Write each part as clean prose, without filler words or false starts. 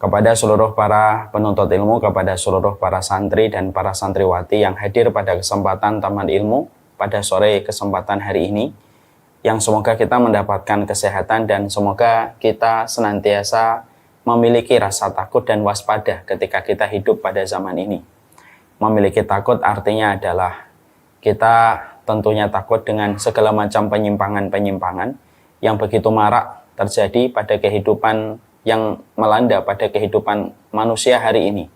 kepada seluruh para penuntut ilmu, kepada seluruh para santri dan para santriwati yang hadir pada kesempatan Taman Ilmu pada sore kesempatan hari ini, yang semoga kita mendapatkan kesehatan dan semoga kita senantiasa memiliki rasa takut dan waspada ketika kita hidup pada zaman ini. Memiliki takut artinya adalah kita tentunya takut dengan segala macam penyimpangan-penyimpangan yang begitu marak terjadi pada kehidupan yang melanda pada kehidupan manusia hari ini.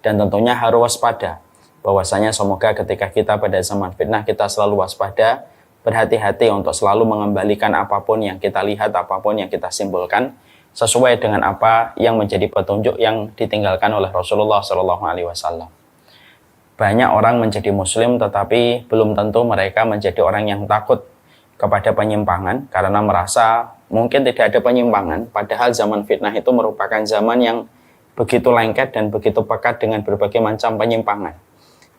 Dan tentunya harus waspada, bahwasanya semoga ketika kita pada zaman fitnah kita selalu waspada, berhati-hati untuk selalu mengembalikan apapun yang kita lihat, apapun yang kita simpulkan sesuai dengan apa yang menjadi petunjuk yang ditinggalkan oleh Rasulullah SAW. Banyak orang menjadi muslim tetapi belum tentu mereka menjadi orang yang takut kepada penyimpangan karena merasa mungkin tidak ada penyimpangan, padahal zaman fitnah itu merupakan zaman yang begitu lengket dan begitu pekat dengan berbagai macam penyimpangan.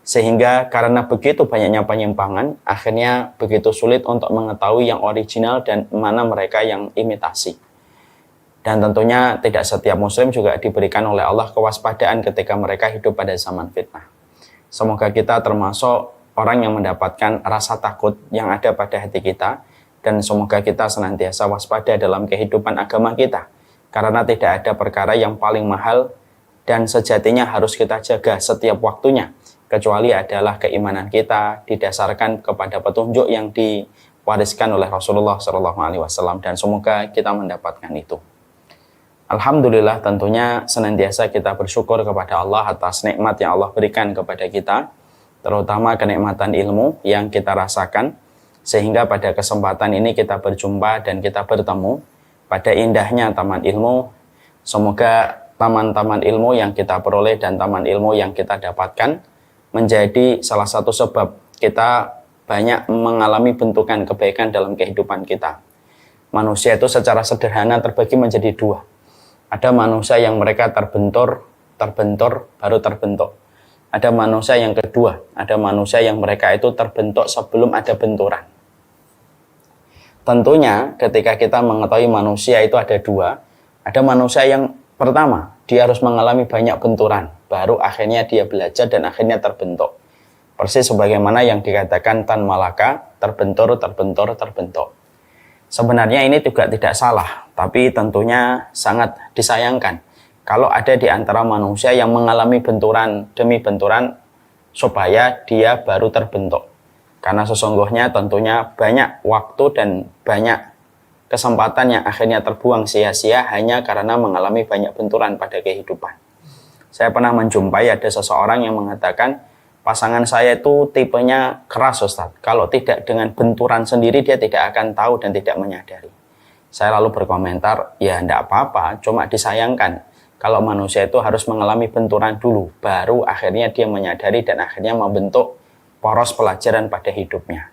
Sehingga karena begitu banyaknya penyimpangan, akhirnya begitu sulit untuk mengetahui yang original dan mana mereka yang imitasi. Dan tentunya tidak setiap muslim juga diberikan oleh Allah kewaspadaan ketika mereka hidup pada zaman fitnah. Semoga kita termasuk orang yang mendapatkan rasa takut yang ada pada hati kita, dan semoga kita senantiasa waspada dalam kehidupan agama kita, karena tidak ada perkara yang paling mahal dan sejatinya harus kita jaga setiap waktunya, kecuali adalah keimanan kita didasarkan kepada petunjuk yang diwariskan oleh Rasulullah SAW, dan semoga kita mendapatkan itu. Alhamdulillah, tentunya senantiasa kita bersyukur kepada Allah atas nikmat yang Allah berikan kepada kita, terutama kenikmatan ilmu yang kita rasakan, sehingga pada kesempatan ini kita berjumpa dan kita bertemu pada indahnya Taman Ilmu. Semoga taman-taman ilmu yang kita peroleh dan taman ilmu yang kita dapatkan menjadi salah satu sebab kita banyak mengalami bentukan kebaikan dalam kehidupan kita. Manusia itu secara sederhana terbagi menjadi dua. Ada manusia yang mereka terbentur, baru terbentuk. Ada manusia yang kedua, ada manusia yang mereka itu terbentuk sebelum ada benturan. Tentunya ketika kita mengetahui manusia itu ada dua, ada manusia yang pertama, dia harus mengalami banyak benturan, baru akhirnya dia belajar dan akhirnya terbentuk. Persis sebagaimana yang dikatakan Tan Malaka, terbentur. Sebenarnya ini juga tidak salah, tapi tentunya sangat disayangkan kalau ada di antara manusia yang mengalami benturan demi benturan supaya dia baru terbentuk. Karena sesungguhnya tentunya banyak waktu dan banyak kesempatan yang akhirnya terbuang sia-sia hanya karena mengalami banyak benturan pada kehidupan. Saya pernah menjumpai ada seseorang yang mengatakan, pasangan saya itu tipenya keras Ustaz. Kalau tidak dengan benturan sendiri dia tidak akan tahu dan tidak menyadari. Saya lalu berkomentar, ya enggak apa-apa, cuma disayangkan kalau manusia itu harus mengalami benturan dulu, baru akhirnya dia menyadari dan akhirnya membentuk poros pelajaran pada hidupnya.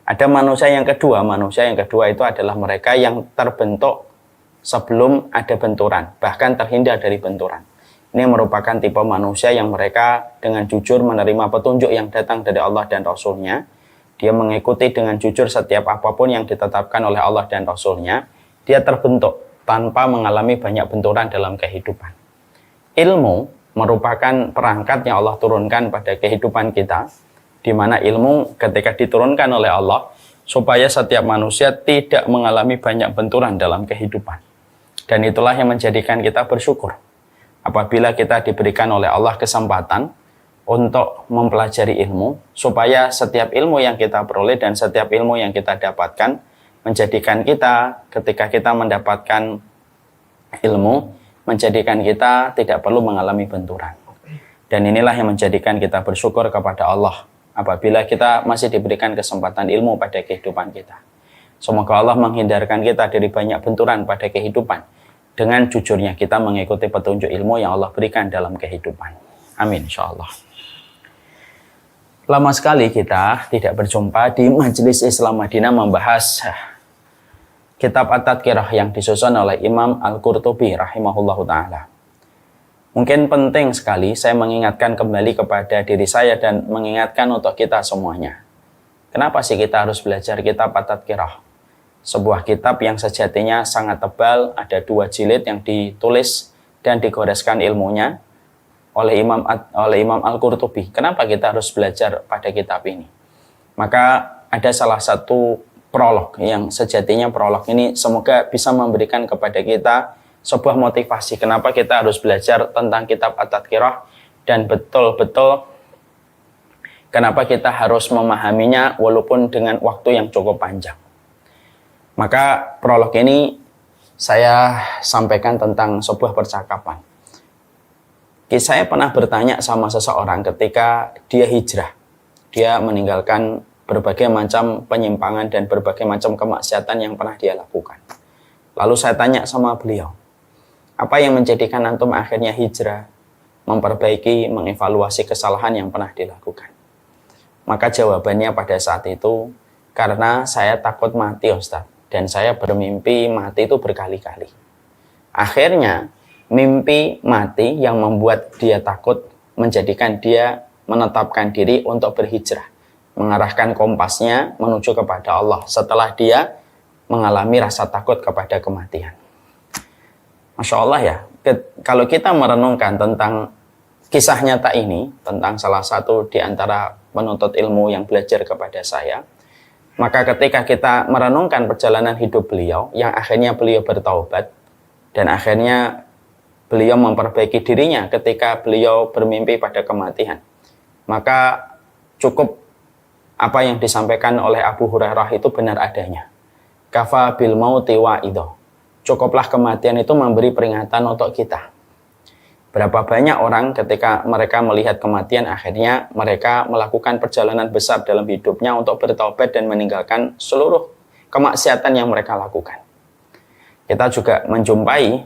Ada manusia yang kedua itu adalah mereka yang terbentuk sebelum ada benturan, bahkan terhindar dari benturan. Ini merupakan tipe manusia yang mereka dengan jujur menerima petunjuk yang datang dari Allah dan Rasul-Nya. Dia mengikuti dengan jujur setiap apapun yang ditetapkan oleh Allah dan Rasul-Nya. Dia terbentuk tanpa mengalami banyak benturan dalam kehidupan. Ilmu merupakan perangkat yang Allah turunkan pada kehidupan kita, di mana ilmu ketika diturunkan oleh Allah supaya setiap manusia tidak mengalami banyak benturan dalam kehidupan. Dan itulah yang menjadikan kita bersyukur apabila kita diberikan oleh Allah kesempatan untuk mempelajari ilmu, supaya setiap ilmu yang kita peroleh dan setiap ilmu yang kita dapatkan menjadikan kita ketika kita mendapatkan ilmu, menjadikan kita tidak perlu mengalami benturan. Dan inilah yang menjadikan kita bersyukur kepada Allah apabila kita masih diberikan kesempatan ilmu pada kehidupan kita. Semoga Allah menghindarkan kita dari banyak benturan pada kehidupan dengan jujurnya kita mengikuti petunjuk ilmu yang Allah berikan dalam kehidupan. Amin insyaallah. Lama sekali kita tidak berjumpa di Majelis Islam Madinah membahas kitab At-Tadhkirah yang disusun oleh Imam Al-Qurtubi rahimahullahu ta'ala. Mungkin penting sekali saya mengingatkan kembali kepada diri saya dan mengingatkan untuk kita semuanya. Kenapa sih kita harus belajar kitab At-Tadhkirah? Sebuah kitab yang sejatinya sangat tebal, ada 2 jilid yang ditulis dan digoreskan ilmunya oleh Imam Al-Qurtubi. Kenapa kita harus belajar pada kitab ini? Maka ada salah satu prolog yang sejatinya prolog ini semoga bisa memberikan kepada kita sebuah motivasi kenapa kita harus belajar tentang kitab At-Tadhkirah dan betul-betul kenapa kita harus memahaminya walaupun dengan waktu yang cukup panjang. Maka prolog ini saya sampaikan tentang sebuah percakapan. Saya pernah bertanya sama seseorang ketika dia hijrah. Dia meninggalkan berbagai macam penyimpangan dan berbagai macam kemaksiatan yang pernah dia lakukan. Lalu saya tanya sama beliau, apa yang menjadikan antum akhirnya hijrah, memperbaiki, mengevaluasi kesalahan yang pernah dilakukan? Maka jawabannya pada saat itu, karena saya takut mati, Ustaz. Dan saya bermimpi mati itu berkali-kali. Akhirnya, mimpi mati yang membuat dia takut menjadikan dia menetapkan diri untuk berhijrah. Mengarahkan kompasnya menuju kepada Allah setelah dia mengalami rasa takut kepada kematian. Masya Allah ya, kalau kita merenungkan tentang kisah nyata ini, tentang salah satu di antara penuntut ilmu yang belajar kepada saya, maka ketika kita merenungkan perjalanan hidup beliau, yang akhirnya beliau bertaubat, dan akhirnya beliau memperbaiki dirinya ketika beliau bermimpi pada kematian, maka cukup apa yang disampaikan oleh Abu Hurairah itu benar adanya. Kafa bil mauti wa'idho. Cukuplah kematian itu memberi peringatan untuk kita. Berapa banyak orang ketika mereka melihat kematian, akhirnya mereka melakukan perjalanan besar dalam hidupnya untuk bertaubat dan meninggalkan seluruh kemaksiatan yang mereka lakukan. Kita juga menjumpai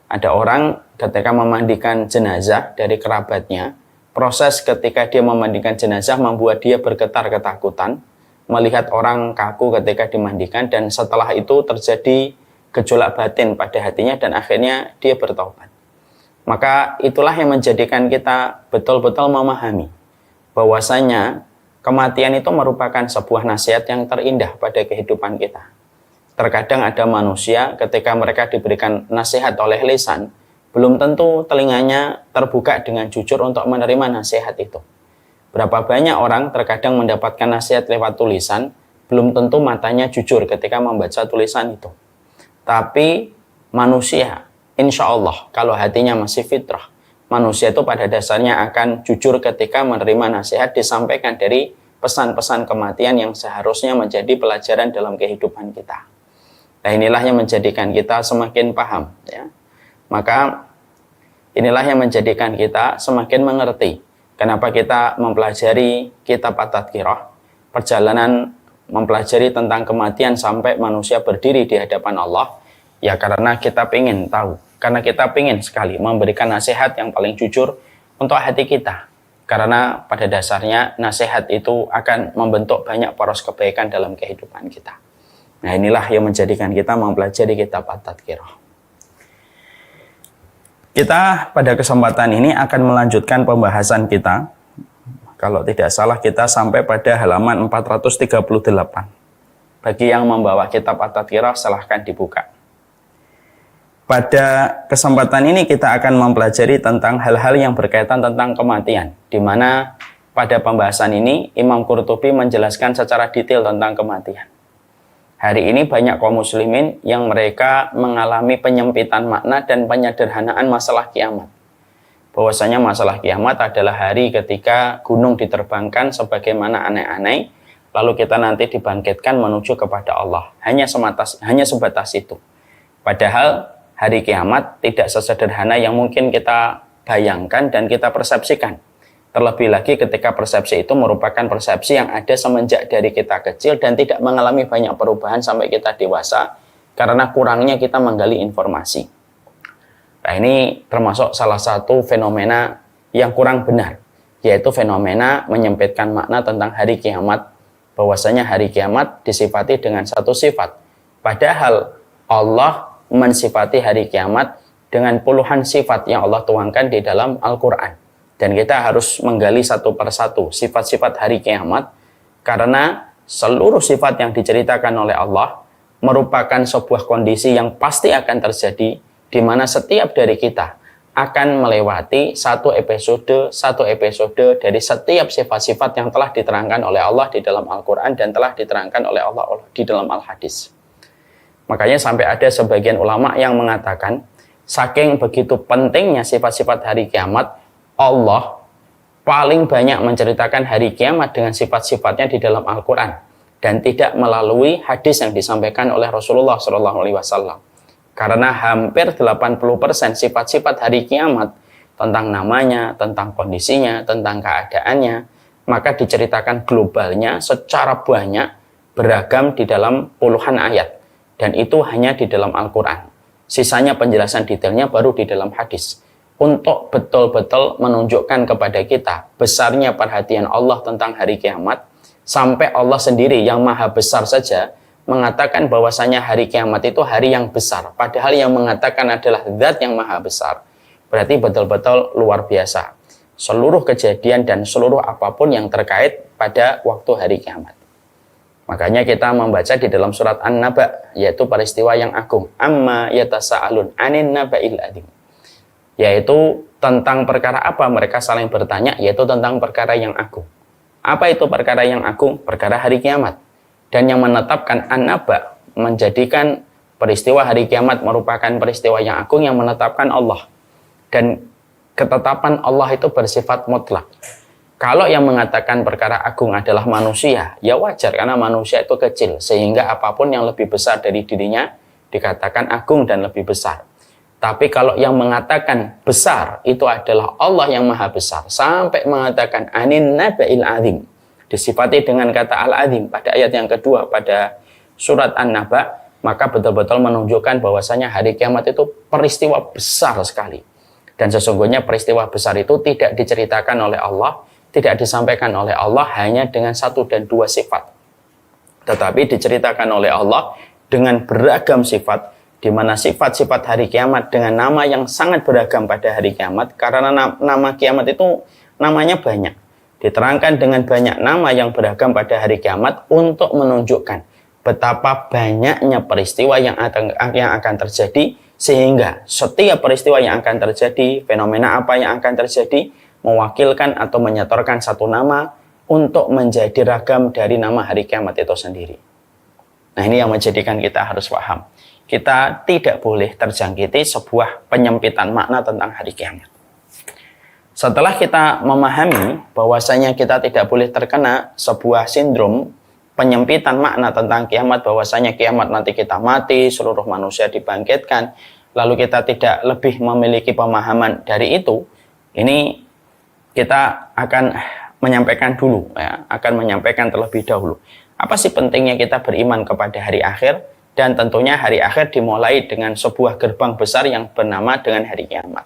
ada orang ketika memandikan jenazah dari kerabatnya, proses ketika dia memandikan jenazah membuat dia bergetar ketakutan, melihat orang kaku ketika dimandikan, dan setelah itu terjadi gejolak batin pada hatinya dan akhirnya dia bertaubat. Maka itulah yang menjadikan kita betul-betul memahami bahwasanya kematian itu merupakan sebuah nasihat yang terindah pada kehidupan kita. Terkadang ada manusia ketika mereka diberikan nasihat oleh lisan, belum tentu telinganya terbuka dengan jujur untuk menerima nasihat itu. Berapa banyak orang terkadang mendapatkan nasihat lewat tulisan, belum tentu matanya jujur ketika membaca tulisan itu. Tapi manusia, insya Allah, kalau hatinya masih fitrah, manusia itu pada dasarnya akan jujur ketika menerima nasihat disampaikan dari pesan-pesan kematian yang seharusnya menjadi pelajaran dalam kehidupan kita. Nah, inilah yang menjadikan kita semakin paham, ya. Maka inilah yang menjadikan kita semakin mengerti kenapa kita mempelajari kitab At-Tadhkirah, perjalanan mempelajari tentang kematian sampai manusia berdiri di hadapan Allah. Ya karena kita ingin tahu, karena kita ingin sekali memberikan nasihat yang paling jujur untuk hati kita. Karena pada dasarnya nasihat itu akan membentuk banyak poros kebaikan dalam kehidupan kita. Nah, inilah yang menjadikan kita mempelajari kitab At-Tadhkirah. Kita pada kesempatan ini akan melanjutkan pembahasan kita. Kalau tidak salah kita sampai pada halaman 438. Bagi yang membawa kitab At-Tadhkirah silahkan dibuka. Pada kesempatan ini kita akan mempelajari tentang hal-hal yang berkaitan tentang kematian, di mana pada pembahasan ini Imam Qurtubi menjelaskan secara detail tentang kematian. Hari ini banyak kaum muslimin yang mereka mengalami penyempitan makna dan penyederhanaan masalah kiamat. Bahwasanya masalah kiamat adalah hari ketika gunung diterbangkan sebagaimana aneh-aneh, lalu kita nanti dibangkitkan menuju kepada Allah. Hanya sebatas itu. Padahal hari kiamat tidak sesederhana yang mungkin kita bayangkan dan kita persepsikan. Terlebih lagi ketika persepsi itu merupakan persepsi yang ada semenjak dari kita kecil dan tidak mengalami banyak perubahan sampai kita dewasa karena kurangnya kita menggali informasi. Nah, ini termasuk salah satu fenomena yang kurang benar, yaitu fenomena menyempitkan makna tentang hari kiamat, bahwasanya hari kiamat disifati dengan satu sifat. Padahal Allah mensifati hari kiamat dengan puluhan sifat yang Allah tuangkan di dalam Al-Quran. Dan kita harus menggali satu persatu sifat-sifat hari kiamat, karena seluruh sifat yang diceritakan oleh Allah merupakan sebuah kondisi yang pasti akan terjadi di mana setiap dari kita akan melewati satu episode dari setiap sifat-sifat yang telah diterangkan oleh Allah di dalam Al-Quran dan telah diterangkan oleh Allah di dalam Al-Hadis. Makanya sampai ada sebagian ulama yang mengatakan, saking begitu pentingnya sifat-sifat hari kiamat, Allah paling banyak menceritakan hari kiamat dengan sifat-sifatnya di dalam Al-Quran dan tidak melalui hadis yang disampaikan oleh Rasulullah SAW. Karena hampir 80% sifat-sifat hari kiamat tentang namanya, tentang kondisinya, tentang keadaannya, maka diceritakan globalnya secara banyak, beragam di dalam puluhan ayat. Dan itu hanya di dalam Al-Quran. Sisanya penjelasan detailnya baru di dalam hadis. Untuk betul-betul menunjukkan kepada kita besarnya perhatian Allah tentang hari kiamat, sampai Allah sendiri yang maha besar saja mengatakan bahwasanya hari kiamat itu hari yang besar, padahal yang mengatakan adalah zat yang maha besar. Berarti betul-betul luar biasa seluruh kejadian dan seluruh apapun yang terkait pada waktu hari kiamat. Makanya kita membaca di dalam surat An-Naba, yaitu peristiwa yang agung, amma yatasa'alun anin naba'il adzim, yaitu tentang perkara apa mereka saling bertanya, yaitu tentang perkara yang agung. Apa itu perkara yang agung? Perkara hari kiamat. Dan yang menetapkan An-Naba, menjadikan peristiwa hari kiamat merupakan peristiwa yang agung, yang menetapkan Allah. Dan ketetapan Allah itu bersifat mutlak. Kalau yang mengatakan perkara agung adalah manusia, ya wajar karena manusia itu kecil, sehingga apapun yang lebih besar dari dirinya dikatakan agung dan lebih besar. Tapi kalau yang mengatakan besar itu adalah Allah yang maha besar, sampai mengatakan anin naba'il azim, disifati dengan kata al-azim pada ayat yang kedua pada surat An-Naba, maka betul-betul menunjukkan bahwasanya hari kiamat itu peristiwa besar sekali. Dan sesungguhnya peristiwa besar itu tidak diceritakan oleh Allah, tidak disampaikan oleh Allah hanya dengan satu dan dua sifat, tetapi diceritakan oleh Allah dengan beragam sifat, di mana sifat-sifat hari kiamat dengan nama yang sangat beragam pada hari kiamat, karena nama kiamat itu namanya banyak. Diterangkan dengan banyak nama yang beragam pada hari kiamat untuk menunjukkan betapa banyaknya peristiwa yang akan terjadi, sehingga setiap peristiwa yang akan terjadi, fenomena apa yang akan terjadi, mewakilkan atau menyetorkan satu nama untuk menjadi ragam dari nama hari kiamat itu sendiri. Nah, ini yang menjadikan kita harus paham. Kita tidak boleh terjangkiti sebuah penyempitan makna tentang hari kiamat. Setelah kita memahami bahwasanya kita tidak boleh terkena sebuah sindrom penyempitan makna tentang kiamat, bahwasanya kiamat nanti kita mati, seluruh manusia dibangkitkan, lalu kita tidak lebih memiliki pemahaman dari itu, ini kita akan menyampaikan dulu, ya, akan menyampaikan terlebih dahulu. Apa sih pentingnya kita beriman kepada hari akhir? Dan tentunya hari akhir dimulai dengan sebuah gerbang besar yang bernama dengan hari kiamat.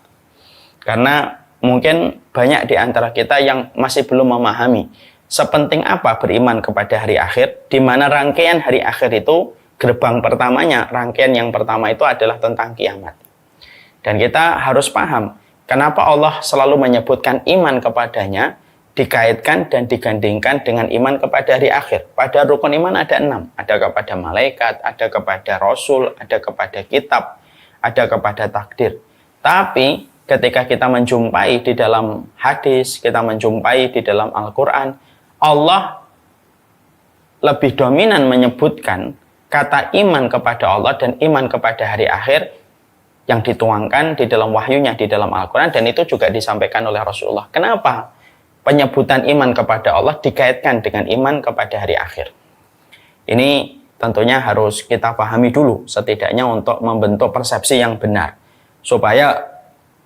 Karena mungkin banyak di antara kita yang masih belum memahami sepenting apa beriman kepada hari akhir, di mana rangkaian hari akhir itu gerbang pertamanya, rangkaian yang pertama itu adalah tentang kiamat. Dan kita harus paham kenapa Allah selalu menyebutkan iman kepadanya dikaitkan dan digandingkan dengan iman kepada hari akhir. Pada rukun iman ada 6, ada kepada malaikat, ada kepada rasul, ada kepada kitab, ada kepada takdir. Tapi ketika kita menjumpai di dalam hadis, kita menjumpai di dalam Al-Quran, Allah lebih dominan menyebutkan kata iman kepada Allah dan iman kepada hari akhir yang dituangkan di dalam wahyunya di dalam Al-Quran, dan itu juga disampaikan oleh Rasulullah. Kenapa penyebutan iman kepada Allah dikaitkan dengan iman kepada hari akhir? Ini tentunya harus kita pahami dulu, setidaknya untuk membentuk persepsi yang benar, supaya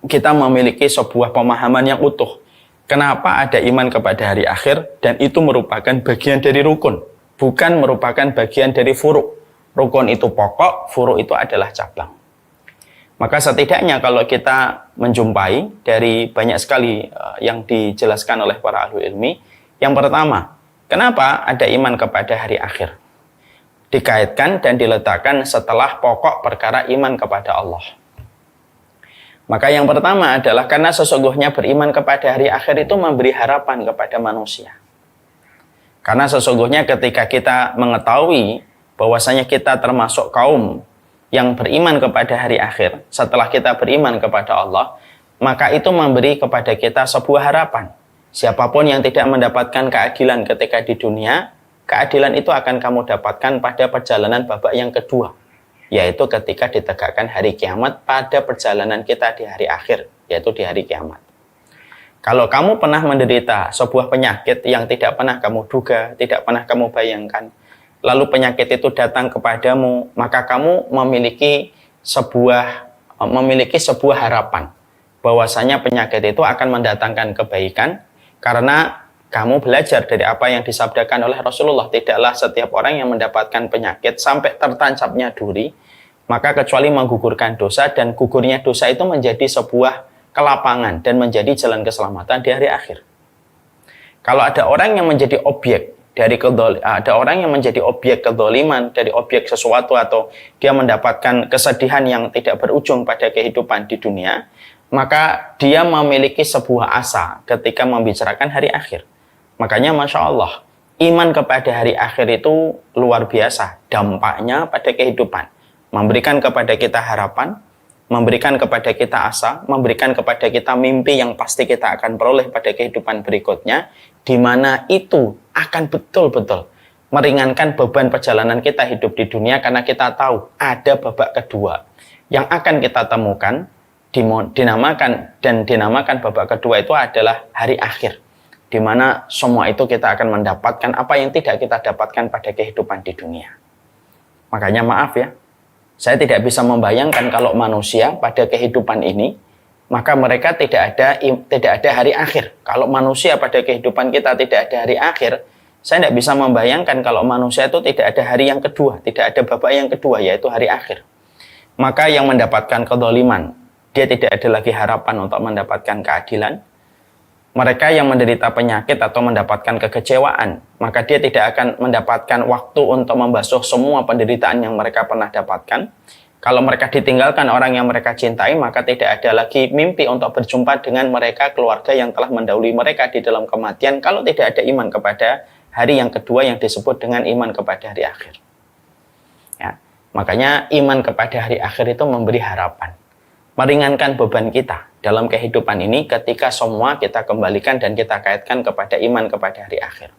kita memiliki sebuah pemahaman yang utuh. Kenapa ada iman kepada hari akhir, dan itu merupakan bagian dari rukun, bukan merupakan bagian dari furu'. Rukun itu pokok, furu' itu adalah cabang. Maka setidaknya kalau kita menjumpai dari banyak sekali yang dijelaskan oleh para ahli ilmi, yang pertama, kenapa ada iman kepada hari akhir? Dikaitkan dan diletakkan setelah pokok perkara iman kepada Allah. Maka yang pertama adalah karena sesungguhnya beriman kepada hari akhir itu memberi harapan kepada manusia. Karena sesungguhnya ketika kita mengetahui bahwasanya kita termasuk kaum yang beriman kepada hari akhir, setelah kita beriman kepada Allah, maka itu memberi kepada kita sebuah harapan. Siapapun yang tidak mendapatkan keadilan ketika di dunia, keadilan itu akan kamu dapatkan pada perjalanan babak yang kedua, yaitu ketika ditegakkan hari kiamat pada perjalanan kita di hari akhir, yaitu di hari kiamat. Kalau kamu pernah menderita sebuah penyakit yang tidak pernah kamu duga, tidak pernah kamu bayangkan, lalu penyakit itu datang kepadamu, maka kamu memiliki sebuah harapan bahwasanya penyakit itu akan mendatangkan kebaikan karena kamu belajar dari apa yang disabdakan oleh Rasulullah. Tidaklah setiap orang yang mendapatkan penyakit sampai tertancapnya duri, maka kecuali menggugurkan dosa, dan gugurnya dosa itu menjadi sebuah kelapangan dan menjadi jalan keselamatan di hari akhir. Kalau ada orang yang menjadi objek kezaliman, dari objek sesuatu, atau dia mendapatkan kesedihan yang tidak berujung pada kehidupan di dunia, maka dia memiliki sebuah asa ketika membicarakan hari akhir. Makanya Masya Allah, iman kepada hari akhir itu luar biasa dampaknya pada kehidupan. Memberikan kepada kita harapan, memberikan kepada kita asa, memberikan kepada kita mimpi yang pasti kita akan peroleh pada kehidupan berikutnya, di mana itu akan betul-betul meringankan beban perjalanan kita hidup di dunia, karena kita tahu ada babak kedua yang akan kita temukan, dinamakan babak kedua itu adalah hari akhir, di mana semua itu kita akan mendapatkan apa yang tidak kita dapatkan pada kehidupan di dunia. Makanya maaf ya, saya tidak bisa membayangkan kalau manusia pada kehidupan ini, maka mereka tidak ada hari akhir. Kalau manusia pada kehidupan kita tidak ada hari akhir, saya tidak bisa membayangkan kalau manusia itu tidak ada hari yang kedua, tidak ada babak yang kedua, yaitu hari akhir. Maka yang mendapatkan kezaliman, dia tidak ada lagi harapan untuk mendapatkan keadilan. Mereka yang menderita penyakit atau mendapatkan kekecewaan, maka dia tidak akan mendapatkan waktu untuk membasuh semua penderitaan yang mereka pernah dapatkan. Kalau mereka ditinggalkan orang yang mereka cintai, maka tidak ada lagi mimpi untuk berjumpa dengan mereka, keluarga yang telah mendahului mereka di dalam kematian, kalau tidak ada iman kepada hari yang kedua yang disebut dengan iman kepada hari akhir. Ya, makanya iman kepada hari akhir itu memberi harapan, meringankan beban kita dalam kehidupan ini ketika semua kita kembalikan dan kita kaitkan kepada iman kepada hari akhir.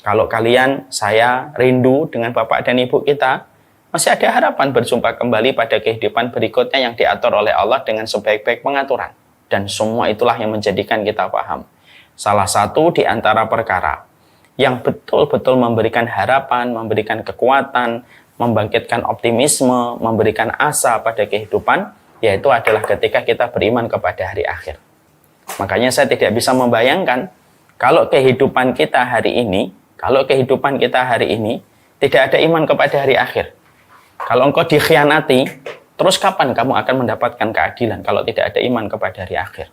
Kalau kalian, saya rindu dengan Bapak dan Ibu kita, masih ada harapan berjumpa kembali pada kehidupan berikutnya yang diatur oleh Allah dengan sebaik-baik pengaturan. Dan semua itulah yang menjadikan kita paham. Salah satu di antara perkara yang betul-betul memberikan harapan, memberikan kekuatan, membangkitkan optimisme, memberikan asa pada kehidupan, yaitu adalah ketika kita beriman kepada hari akhir. Makanya saya tidak bisa membayangkan kalau kehidupan kita hari ini tidak ada iman kepada hari akhir. Kalau engkau dikhianati, terus kapan kamu akan mendapatkan keadilan kalau tidak ada iman kepada hari akhir?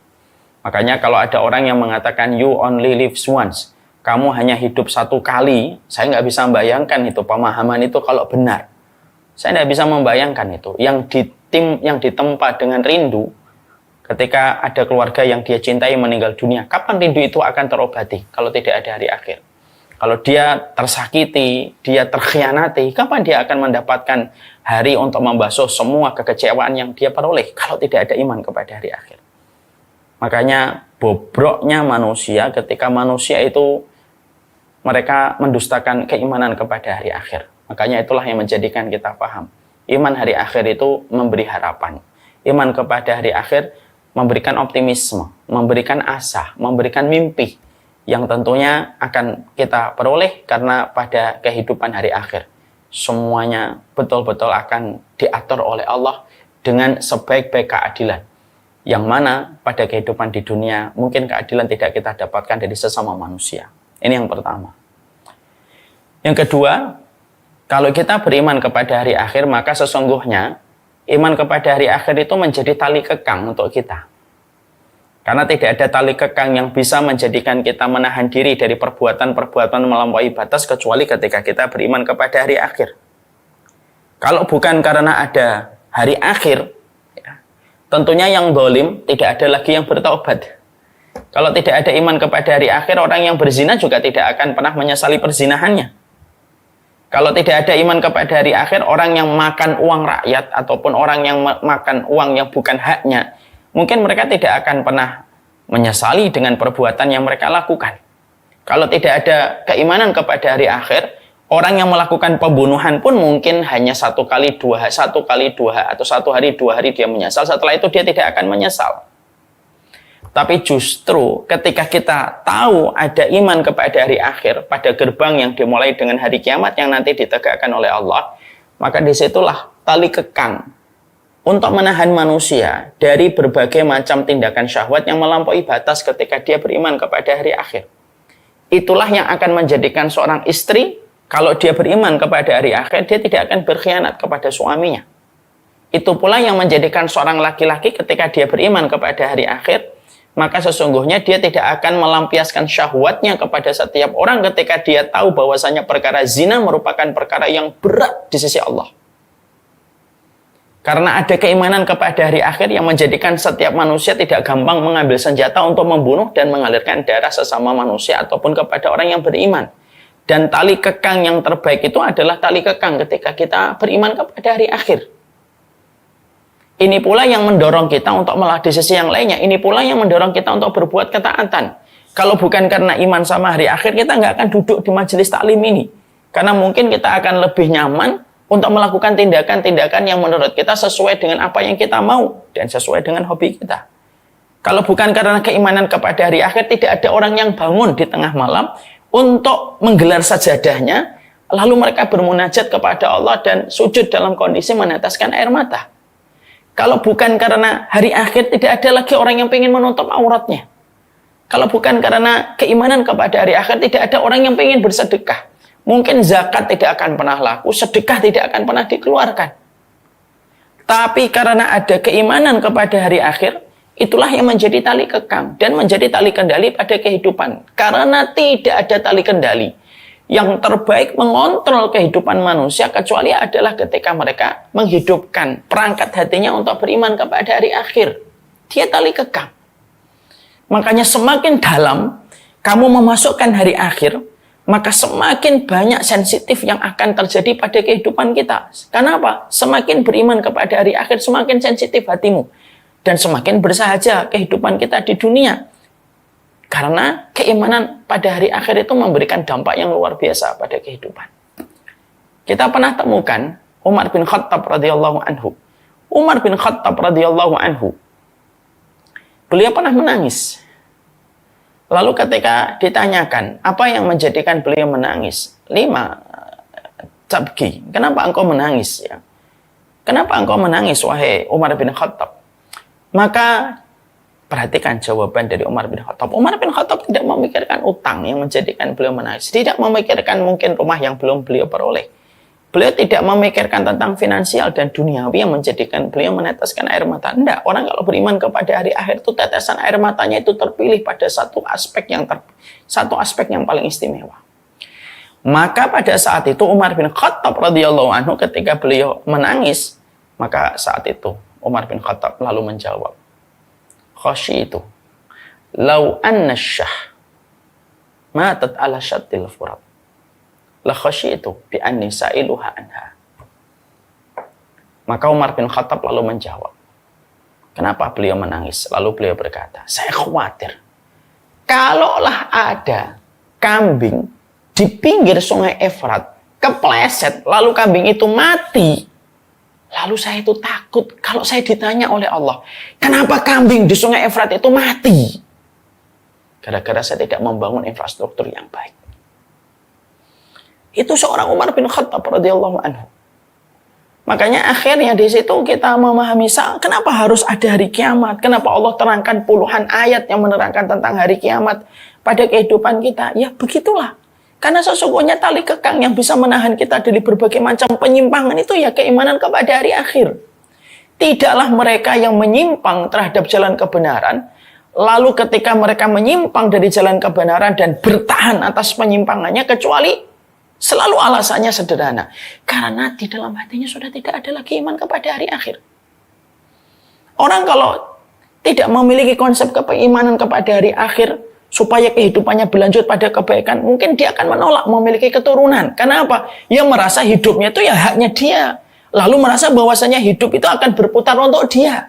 Makanya kalau ada orang yang mengatakan you only live once, kamu hanya hidup satu kali, saya nggak bisa membayangkan itu pemahaman itu kalau benar. Saya tidak bisa membayangkan itu. Yang ditempa dengan rindu, ketika ada keluarga yang dia cintai meninggal dunia, kapan rindu itu akan terobati kalau tidak ada hari akhir? Kalau dia tersakiti, dia terkhianati, kapan dia akan mendapatkan hari untuk membasuh semua kekecewaan yang dia peroleh kalau tidak ada iman kepada hari akhir? Makanya bobroknya manusia ketika manusia itu mereka mendustakan keimanan kepada hari akhir. Makanya itulah yang menjadikan kita paham. Iman hari akhir itu memberi harapan. Iman kepada hari akhir memberikan optimisme, memberikan asa, memberikan mimpi yang tentunya akan kita peroleh karena pada kehidupan hari akhir semuanya betul-betul akan diatur oleh Allah dengan sebaik-baik keadilan, yang mana pada kehidupan di dunia mungkin keadilan tidak kita dapatkan dari sesama manusia. Ini yang pertama. Yang kedua, kalau kita beriman kepada hari akhir, maka sesungguhnya iman kepada hari akhir itu menjadi tali kekang untuk kita. Karena tidak ada tali kekang yang bisa menjadikan kita menahan diri dari perbuatan-perbuatan melampaui batas kecuali ketika kita beriman kepada hari akhir. Kalau bukan karena ada hari akhir, ya, tentunya yang zalim tidak ada lagi yang bertaubat. Kalau tidak ada iman kepada hari akhir, orang yang berzina juga tidak akan pernah menyesali perzinahannya. Kalau tidak ada iman kepada hari akhir, orang yang makan uang rakyat ataupun orang yang makan uang yang bukan haknya, mungkin mereka tidak akan pernah menyesali dengan perbuatan yang mereka lakukan. Kalau tidak ada keimanan kepada hari akhir, orang yang melakukan pembunuhan pun mungkin hanya 1 kali 2 atau 1 hari 2 hari dia menyesal, setelah itu dia tidak akan menyesal. Tapi justru ketika kita tahu ada iman kepada hari akhir pada gerbang yang dimulai dengan hari kiamat yang nanti ditegakkan oleh Allah, maka disitulah tali kekang untuk menahan manusia dari berbagai macam tindakan syahwat yang melampaui batas ketika dia beriman kepada hari akhir. Itulah yang akan menjadikan seorang istri, kalau dia beriman kepada hari akhir, dia tidak akan berkhianat kepada suaminya. Itu pula yang menjadikan seorang laki-laki ketika dia beriman kepada hari akhir, maka sesungguhnya dia tidak akan melampiaskan syahwatnya kepada setiap orang ketika dia tahu bahwasanya perkara zina merupakan perkara yang berat di sisi Allah. Karena ada keimanan kepada hari akhir yang menjadikan setiap manusia tidak gampang mengambil senjata untuk membunuh dan mengalirkan darah sesama manusia ataupun kepada orang yang beriman. Dan tali kekang yang terbaik itu adalah tali kekang ketika kita beriman kepada hari akhir. Ini pula yang mendorong kita untuk di sisi yang lainnya, ini pula yang mendorong kita untuk berbuat ketaatan. Kalau bukan karena iman sama hari akhir, kita nggak akan duduk di majelis taklim ini. Karena mungkin kita akan lebih nyaman untuk melakukan tindakan-tindakan yang menurut kita sesuai dengan apa yang kita mau dan sesuai dengan hobi kita. Kalau bukan karena keimanan kepada hari akhir, tidak ada orang yang bangun di tengah malam untuk menggelar sajadahnya, lalu mereka bermunajat kepada Allah dan sujud dalam kondisi meneteskan air mata. Kalau bukan karena hari akhir, tidak ada lagi orang yang ingin menutup auratnya. Kalau bukan karena keimanan kepada hari akhir, tidak ada orang yang ingin bersedekah. Mungkin zakat tidak akan pernah laku, sedekah tidak akan pernah dikeluarkan. Tapi karena ada keimanan kepada hari akhir, itulah yang menjadi tali kekang dan menjadi tali kendali pada kehidupan. Karena tidak ada tali kendali yang terbaik mengontrol kehidupan manusia kecuali adalah ketika mereka menghidupkan perangkat hatinya untuk beriman kepada hari akhir. Dia tali kekang. Makanya semakin dalam kamu memasukkan hari akhir, maka semakin banyak sensitif yang akan terjadi pada kehidupan kita. Kenapa? Semakin beriman kepada hari akhir, semakin sensitif hatimu. Dan semakin bersahaja kehidupan kita di dunia. Karena keimanan pada hari akhir itu memberikan dampak yang luar biasa pada kehidupan. Kita pernah temukan Umar bin Khattab radhiyallahu anhu. Umar bin Khattab radhiyallahu anhu, beliau pernah menangis. Lalu ketika ditanyakan, apa yang menjadikan beliau menangis? 5 tabki. Kenapa engkau menangis? Ya? Kenapa engkau menangis, wahai Umar bin Khattab? Maka perhatikan jawaban dari Umar bin Khattab. Umar bin Khattab tidak memikirkan utang yang menjadikan beliau menangis. Tidak memikirkan mungkin rumah yang belum beliau peroleh. Beliau tidak memikirkan tentang finansial dan duniawi yang menjadikan beliau meneteskan air mata. Tidak. Orang kalau beriman kepada hari akhir itu tetesan air matanya itu terpilih pada satu aspek yang paling istimewa. Maka pada saat itu Umar bin Khattab radhiyallahu anhu ketika beliau menangis, maka saat itu Umar bin Khattab lalu menjawab, khasyitu law anna syah matat ala syattil furat la khasyitu bi anni sa'iluha anha. Maka Umar bin Khattab lalu menjawab, kenapa beliau menangis? Lalu beliau berkata, saya khawatir kalaulah ada kambing di pinggir sungai Efrat kepleset lalu kambing itu mati, lalu saya itu takut kalau saya ditanya oleh Allah, kenapa kambing di sungai Efrat itu mati? Gara-gara saya tidak membangun infrastruktur yang baik. Itu seorang Umar bin Khattab radhiyallahu anhu. Makanya akhirnya di situ kita memahami kenapa harus ada hari kiamat, kenapa Allah terangkan puluhan ayat yang menerangkan tentang hari kiamat pada kehidupan kita. Ya begitulah. Karena sesungguhnya tali kekang yang bisa menahan kita dari berbagai macam penyimpangan itu ya keimanan kepada hari akhir. Tidaklah mereka yang menyimpang terhadap jalan kebenaran, lalu ketika mereka menyimpang dari jalan kebenaran dan bertahan atas penyimpangannya, kecuali selalu alasannya sederhana. Karena di dalam hatinya sudah tidak ada lagi iman kepada hari akhir. Orang kalau tidak memiliki konsep keimanan kepada hari akhir, supaya kehidupannya berlanjut pada kebaikan, mungkin dia akan menolak memiliki keturunan. Karena apa? Ia merasa hidupnya itu ya haknya dia. Lalu merasa bahwasanya hidup itu akan berputar untuk dia.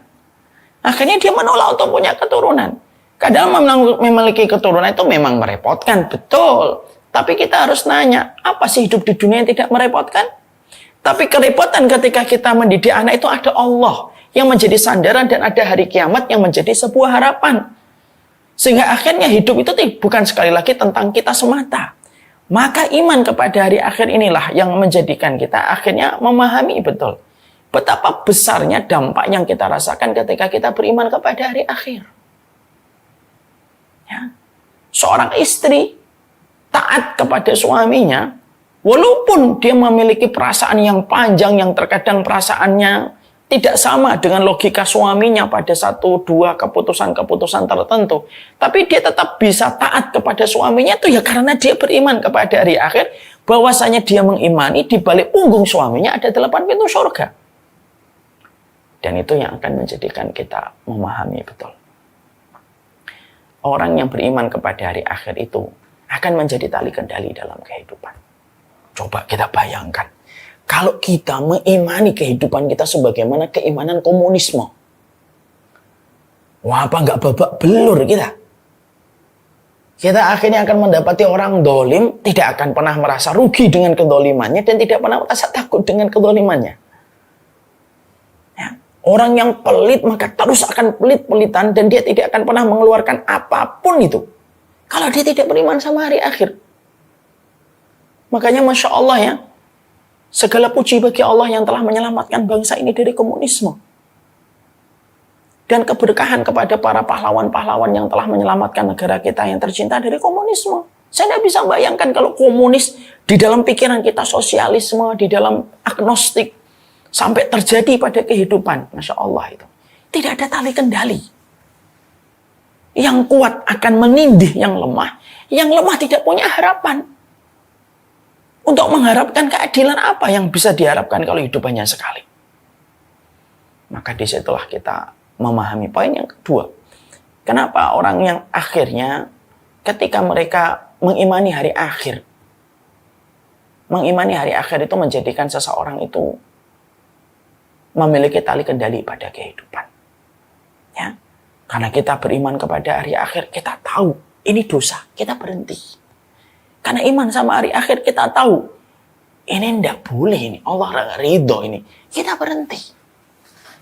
Akhirnya dia menolak untuk punya keturunan. Kadang memiliki keturunan itu memang merepotkan, betul. Tapi kita harus nanya, apa sih hidup di dunia yang tidak merepotkan? Tapi kerepotan ketika kita mendidik anak itu ada Allah yang menjadi sandaran dan ada hari kiamat yang menjadi sebuah harapan. Sehingga akhirnya hidup itu bukan sekali lagi tentang kita semata. Maka iman kepada hari akhir inilah yang menjadikan kita akhirnya memahami betul betapa besarnya dampak yang kita rasakan ketika kita beriman kepada hari akhir. Ya. Seorang istri taat kepada suaminya, walaupun dia memiliki perasaan yang panjang, yang terkadang perasaannya tidak sama dengan logika suaminya pada satu dua keputusan-keputusan tertentu. Tapi dia tetap bisa taat kepada suaminya itu ya karena dia beriman kepada hari akhir. Bahwasanya dia mengimani di balik punggung suaminya ada 8 pintu surga. Dan itu yang akan menjadikan kita memahami betul. Orang yang beriman kepada hari akhir itu akan menjadi tali kendali dalam kehidupan. Coba kita bayangkan. Kalau kita mengimani kehidupan kita sebagaimana keimanan komunisme. Wah, apa nggak babak belur kita? Kita akhirnya akan mendapati orang dolim, tidak akan pernah merasa rugi dengan kedolimannya, dan tidak pernah merasa takut dengan kedolimannya. Ya. Orang yang pelit, maka terus akan pelit-pelitan, dan dia tidak akan pernah mengeluarkan apapun itu. Kalau dia tidak beriman sama hari akhir. Makanya Masya Allah ya, segala puji bagi Allah yang telah menyelamatkan bangsa ini dari komunisme. Dan keberkahan kepada para pahlawan-pahlawan yang telah menyelamatkan negara kita yang tercinta dari komunisme. Saya tidak bisa bayangkan kalau komunis di dalam pikiran kita sosialisme, di dalam agnostik, sampai terjadi pada kehidupan. Masya Allah itu. Tidak ada tali kendali. Yang kuat akan menindih yang lemah. Yang lemah tidak punya harapan. Untuk mengharapkan keadilan apa yang bisa diharapkan kalau hidup hanya sekali? Maka disitulah kita memahami poin yang kedua. Kenapa orang yang akhirnya ketika mereka mengimani hari akhir. Mengimani hari akhir itu menjadikan seseorang itu memiliki tali kendali pada kehidupan. Ya. Karena kita beriman kepada hari akhir, kita tahu ini dosa, kita berhenti. Karena iman sama hari akhir kita tahu. Ini tidak boleh ini. Allah nggak ridho ini. Kita berhenti.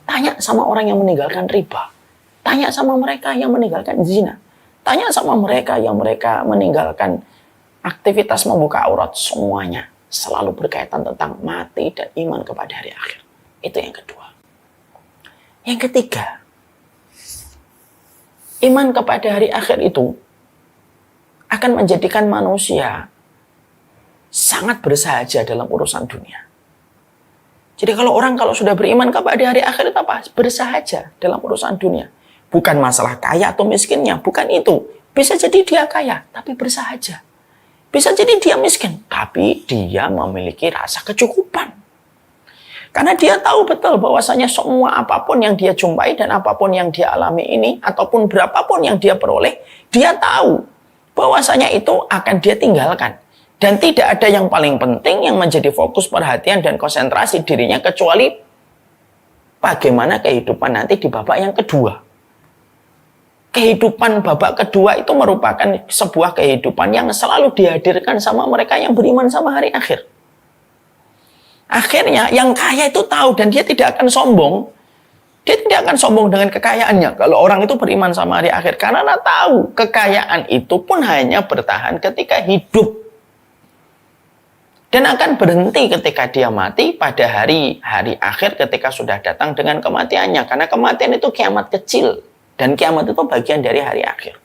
Tanya sama orang yang meninggalkan riba. Tanya sama mereka yang meninggalkan zina. Tanya sama mereka yang mereka meninggalkan aktivitas membuka aurat. Semuanya selalu berkaitan tentang mati dan iman kepada hari akhir. Itu yang kedua. Yang ketiga. Iman kepada hari akhir itu akan menjadikan manusia sangat bersahaja dalam urusan dunia. Jadi kalau sudah beriman kepada hari akhir itu apa? Bersahaja dalam urusan dunia. Bukan masalah kaya atau miskinnya, bukan itu. Bisa jadi dia kaya, tapi bersahaja. Bisa jadi dia miskin, tapi dia memiliki rasa kecukupan. Karena dia tahu betul bahwasanya semua apapun yang dia jumpai dan apapun yang dia alami ini, ataupun berapapun yang dia peroleh, dia tahu bahwasanya itu akan dia tinggalkan. Dan tidak ada yang paling penting yang menjadi fokus perhatian dan konsentrasi dirinya kecuali bagaimana kehidupan nanti di babak yang kedua. Kehidupan babak kedua itu merupakan sebuah kehidupan yang selalu dihadirkan sama mereka yang beriman sama hari akhir. Akhirnya yang kaya itu tahu dan dia tidak akan sombong. Dia tidak akan sombong dengan kekayaannya. Kalau orang itu beriman sama hari akhir. Karena tahu kekayaan itu pun hanya bertahan ketika hidup. Dan akan berhenti ketika dia mati pada hari akhir ketika sudah datang dengan kematiannya. Karena kematian itu kiamat kecil. Dan kiamat itu bagian dari hari akhir.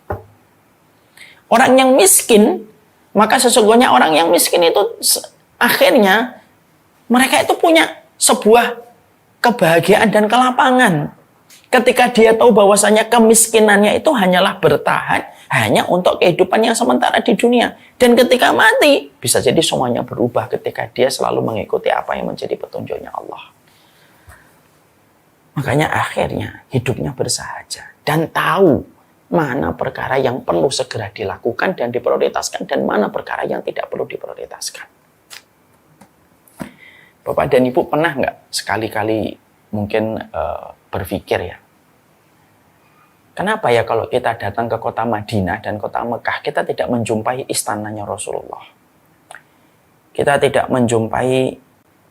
Orang yang miskin, maka sesungguhnya orang yang miskin itu akhirnya mereka itu punya sebuah kebahagiaan dan kelapangan ketika dia tahu bahwasanya kemiskinannya itu hanyalah bertahan hanya untuk kehidupan yang sementara di dunia, dan ketika mati bisa jadi semuanya berubah ketika dia selalu mengikuti apa yang menjadi petunjuknya Allah. Makanya akhirnya hidupnya bersahaja dan tahu mana perkara yang perlu segera dilakukan dan diprioritaskan dan mana perkara yang tidak perlu diprioritaskan. Bapak dan Ibu pernah nggak sekali-kali mungkin berpikir ya, kenapa ya kalau kita datang ke kota Madinah dan kota Mekah, kita tidak menjumpai istananya Rasulullah. Kita tidak menjumpai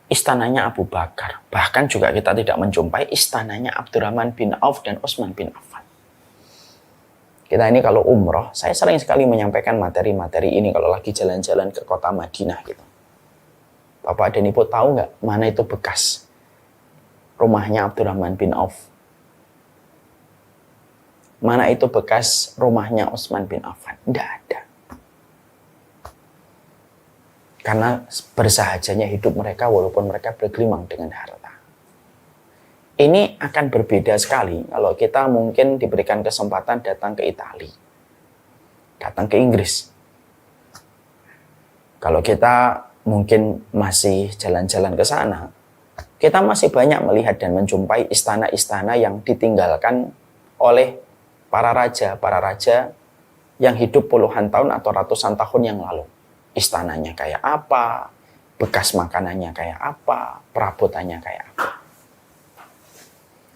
istananya Abu Bakar. Bahkan juga kita tidak menjumpai istananya Abdurrahman bin Auf dan Utsman bin Affan. Kita ini kalau umroh, saya sering sekali menyampaikan materi-materi ini kalau lagi jalan-jalan ke kota Madinah gitu. Bapak dan Ibu tahu nggak mana itu bekas rumahnya Abdurrahman bin Auf? Mana itu bekas rumahnya Utsman bin Affan? Tidak ada. Karena bersahajanya hidup mereka walaupun mereka bergelimang dengan harta. Ini akan berbeda sekali kalau kita mungkin diberikan kesempatan datang ke Italia, datang ke Inggris. Kalau kita mungkin masih jalan-jalan ke sana, kita masih banyak melihat dan menjumpai istana-istana yang ditinggalkan oleh para raja yang hidup puluhan tahun atau ratusan tahun yang lalu. Istananya kayak apa, bekas makanannya kayak apa, perabotannya kayak apa.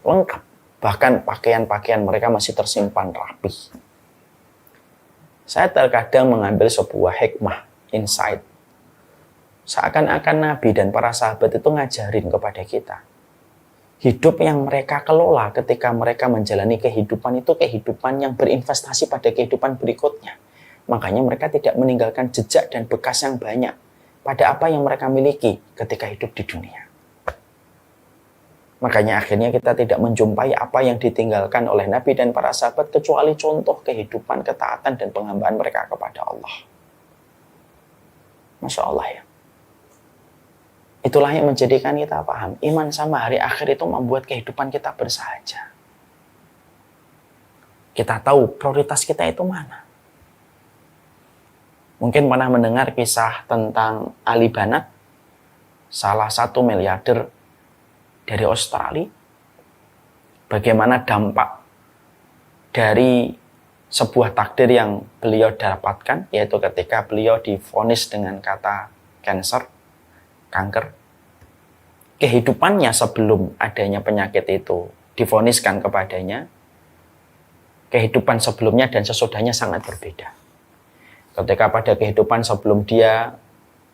Lengkap. Bahkan pakaian-pakaian mereka masih tersimpan rapi. Saya terkadang mengambil sebuah hikmah, insight. Seakan-akan Nabi dan para sahabat itu ngajarin kepada kita. Hidup yang mereka kelola ketika mereka menjalani kehidupan itu kehidupan yang berinvestasi pada kehidupan berikutnya. Makanya mereka tidak meninggalkan jejak dan bekas yang banyak pada apa yang mereka miliki ketika hidup di dunia. Makanya akhirnya kita tidak menjumpai apa yang ditinggalkan oleh Nabi dan para sahabat kecuali contoh kehidupan, ketaatan, dan penghambaan mereka kepada Allah. Masya Allah ya. Itulah yang menjadikan kita paham. Iman sama hari akhir itu membuat kehidupan kita bersahaja. Kita tahu prioritas kita itu mana. Mungkin pernah mendengar kisah tentang Ali Banat, salah satu miliarder dari Australia. Bagaimana dampak dari sebuah takdir yang beliau dapatkan, yaitu ketika beliau divonis dengan kata kanker. Kehidupannya sebelum adanya penyakit itu divoniskan kepadanya, kehidupan sebelumnya dan sesudahnya sangat berbeda. Ketika pada kehidupan sebelum dia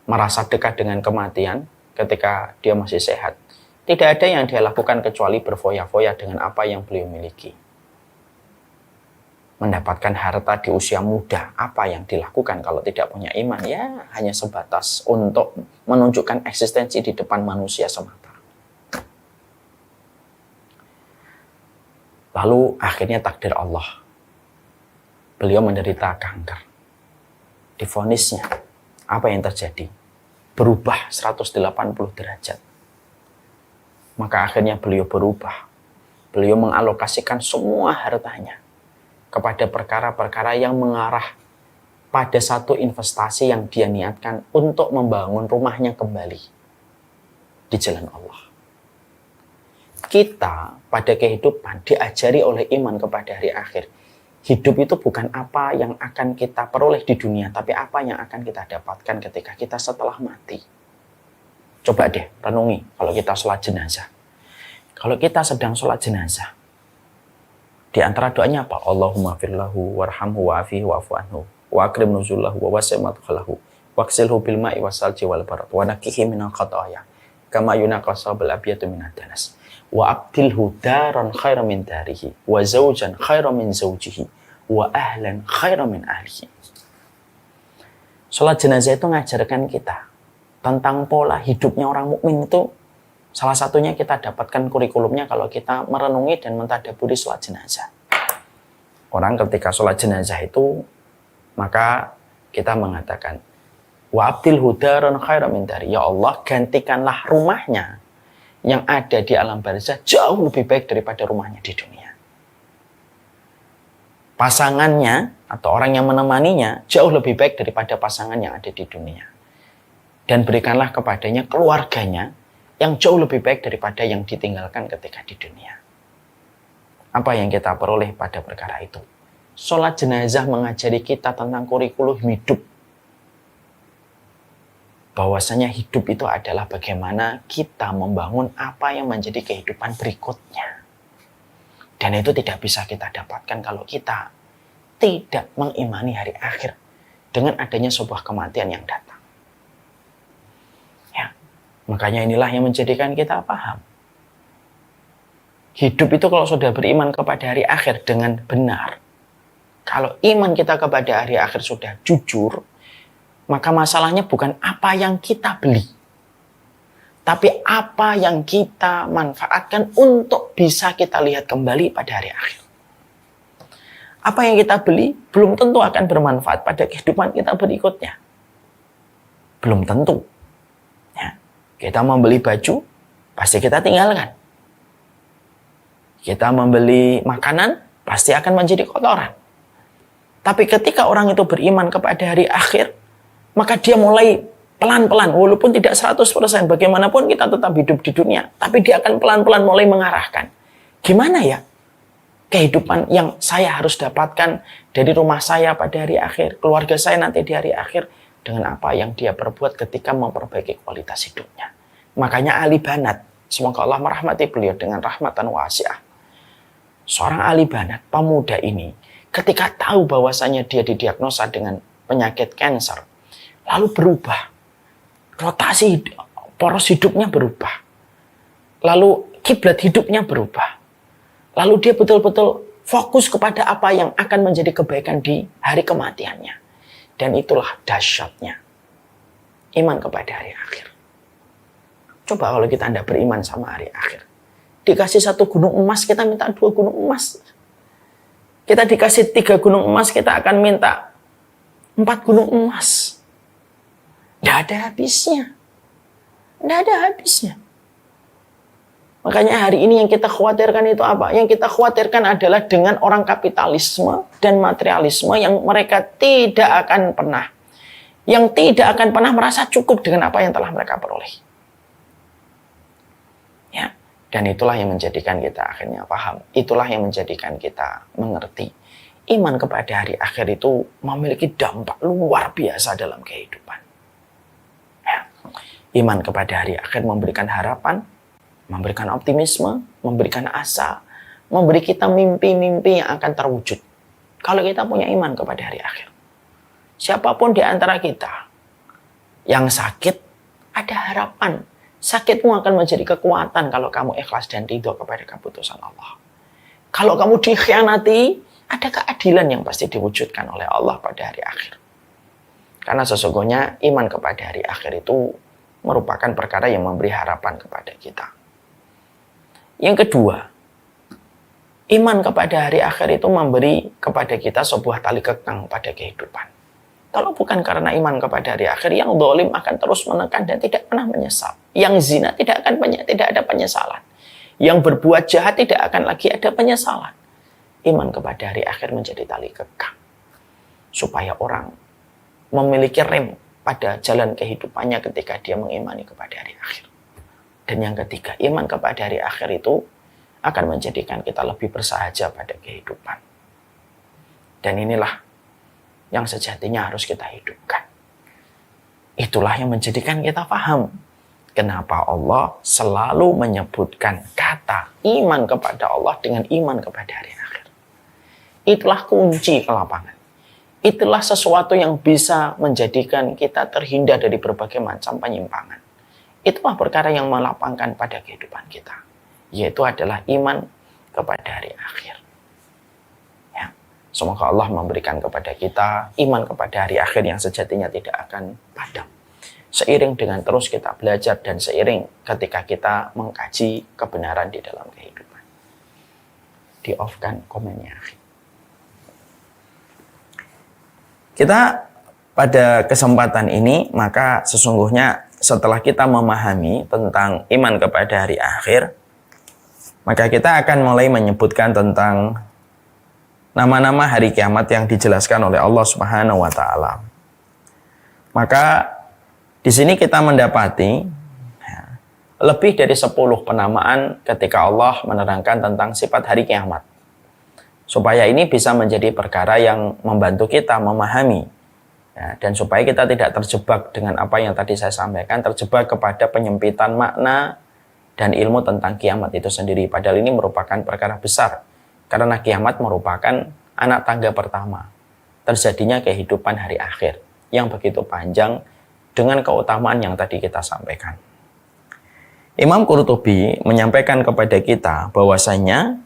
merasa dekat dengan kematian, ketika dia masih sehat, tidak ada yang dia lakukan kecuali berfoya-foya dengan apa yang beliau miliki. Mendapatkan harta di usia muda, apa yang dilakukan kalau tidak punya iman? Ya, hanya sebatas untuk menunjukkan eksistensi di depan manusia semata. Lalu akhirnya takdir Allah. Beliau menderita kanker. Divonisnya, apa yang terjadi? Berubah 180 derajat. Maka akhirnya beliau berubah. Beliau mengalokasikan semua hartanya kepada perkara-perkara yang mengarah pada satu investasi yang dia niatkan untuk membangun rumahnya kembali di jalan Allah. Kita pada kehidupan diajari oleh iman kepada hari akhir. Hidup itu bukan apa yang akan kita peroleh di dunia, tapi apa yang akan kita dapatkan ketika kita setelah mati. Coba deh renungi kalau kita sholat jenazah. Kalau kita sedang sholat jenazah, di antara doanya apa? Allahumma firlahu warhamhu wa'afihi wa'afu anhu wa akrim nuzullahu wa wasi' madkhalahu waqsilhu bil ma'i wasalji wal barad wa naqihi minal khataya kama yunaqqa sabal abyatu minad danas wa abdilhu daran khairan min darihi wa zawjan khairan min zawjihi wa ahlan khairan min ahlihi. Salat jenazah itu ngajarkan kita tentang pola hidupnya orang mukmin itu. Salah satunya kita dapatkan kurikulumnya kalau kita merenungi dan mentadaburi sholat jenazah. Orang ketika sholat jenazah itu, maka kita mengatakan, wa abdil hudaran khairan min dari. Ya Allah, gantikanlah rumahnya yang ada di alam barzah jauh lebih baik daripada rumahnya di dunia. Pasangannya atau orang yang menemaninya jauh lebih baik daripada pasangan yang ada di dunia. Dan berikanlah kepadanya keluarganya yang jauh lebih baik daripada yang ditinggalkan ketika di dunia. Apa yang kita peroleh pada perkara itu? sholat jenazah mengajari kita tentang kurikulum hidup. Bahwasanya hidup itu adalah bagaimana kita membangun apa yang menjadi kehidupan berikutnya. Dan itu tidak bisa kita dapatkan kalau kita tidak mengimani hari akhir dengan adanya sebuah kematian yang datang. Ya, makanya inilah yang menjadikan kita paham. Hidup itu kalau sudah beriman kepada hari akhir dengan benar, kalau iman kita kepada hari akhir sudah jujur, maka masalahnya bukan apa yang kita beli, tapi apa yang kita manfaatkan untuk bisa kita lihat kembali pada hari akhir. Apa yang kita beli belum tentu akan bermanfaat pada kehidupan kita berikutnya. Belum tentu. Ya, kita membeli baju, pasti kita tinggalkan. Kita membeli makanan, pasti akan menjadi kotoran. Tapi ketika orang itu beriman kepada hari akhir, maka dia mulai pelan-pelan, walaupun tidak 100%, bagaimanapun kita tetap hidup di dunia, tapi dia akan pelan-pelan mulai mengarahkan. Gimana ya kehidupan yang saya harus dapatkan dari rumah saya pada hari akhir, keluarga saya nanti di hari akhir, dengan apa yang dia perbuat ketika memperbaiki kualitas hidupnya. Makanya Ali Banat, semoga Allah merahmati beliau dengan rahmatan wasi'ah. Seorang ahli banat, pemuda ini, ketika tahu bahwasanya dia didiagnosa dengan penyakit kanker, lalu berubah. Rotasi poros hidupnya berubah. Lalu kiblat hidupnya berubah. Lalu dia betul-betul fokus kepada apa yang akan menjadi kebaikan di hari kematiannya. Dan itulah dahsyatnya iman kepada hari akhir. Coba kalau kita tidak beriman sama hari akhir. Dikasih 1 gunung emas, kita minta 2 gunung emas. Kita dikasih 3 gunung emas, kita akan minta 4 gunung emas. Tidak ada habisnya. Tidak ada habisnya. Makanya hari ini yang kita khawatirkan itu apa? Yang kita khawatirkan adalah dengan orang kapitalisme dan materialisme yang mereka tidak akan pernah. Yang tidak akan pernah merasa cukup dengan apa yang telah mereka peroleh. Ya. Dan itulah yang menjadikan kita akhirnya paham. Itulah yang menjadikan kita mengerti. Iman kepada hari akhir itu memiliki dampak luar biasa dalam kehidupan. Ya. Iman kepada hari akhir memberikan harapan, memberikan optimisme, memberikan asa, memberi kita mimpi-mimpi yang akan terwujud. Kalau kita punya iman kepada hari akhir. Siapapun di antara kita yang sakit, ada harapan. Sakitmu akan menjadi kekuatan kalau kamu ikhlas dan ridho kepada keputusan Allah. Kalau kamu dikhianati, ada keadilan yang pasti diwujudkan oleh Allah pada hari akhir. Karena sesungguhnya iman kepada hari akhir itu merupakan perkara yang memberi harapan kepada kita. Yang kedua, iman kepada hari akhir itu memberi kepada kita sebuah tali kekang pada kehidupan. Kalau bukan karena iman kepada hari akhir, yang zalim akan terus menekan dan tidak pernah menyesal. Yang zina tidak ada penyesalan. Yang berbuat jahat tidak akan lagi ada penyesalan. Iman kepada hari akhir menjadi tali kekang. Supaya orang memiliki rem pada jalan kehidupannya ketika dia mengimani kepada hari akhir. Dan yang ketiga, iman kepada hari akhir itu akan menjadikan kita lebih bersahaja pada kehidupan. Dan inilah yang sejatinya harus kita hidupkan. Itulah yang menjadikan kita paham kenapa Allah selalu menyebutkan kata iman kepada Allah dengan iman kepada hari akhir. Itulah kunci kelapangan. Itulah sesuatu yang bisa menjadikan kita terhindar dari berbagai macam penyimpangan. Itulah perkara yang melapangkan pada kehidupan kita. Yaitu adalah iman kepada hari akhir. Semoga Allah memberikan kepada kita iman kepada hari akhir yang sejatinya tidak akan padam. Seiring dengan terus kita belajar dan seiring ketika kita mengkaji kebenaran di dalam kehidupan. Di-off-kan komennya. Kita pada kesempatan ini, maka sesungguhnya setelah kita memahami tentang iman kepada hari akhir, maka kita akan mulai menyebutkan tentang nama-nama hari kiamat yang dijelaskan oleh Allah Subhanahu wa taala. Maka di sini kita mendapati lebih dari 10 penamaan ketika Allah menerangkan tentang sifat hari kiamat. supaya ini bisa menjadi perkara yang membantu kita memahami, ya, dan supaya kita tidak terjebak dengan apa yang tadi saya sampaikan, terjebak kepada penyempitan makna dan ilmu tentang kiamat itu sendiri. Padahal ini merupakan perkara besar, karena kiamat merupakan anak tangga pertama terjadinya kehidupan hari akhir yang begitu panjang dengan keutamaan yang tadi kita sampaikan. Imam Qurtubi menyampaikan kepada kita bahwasanya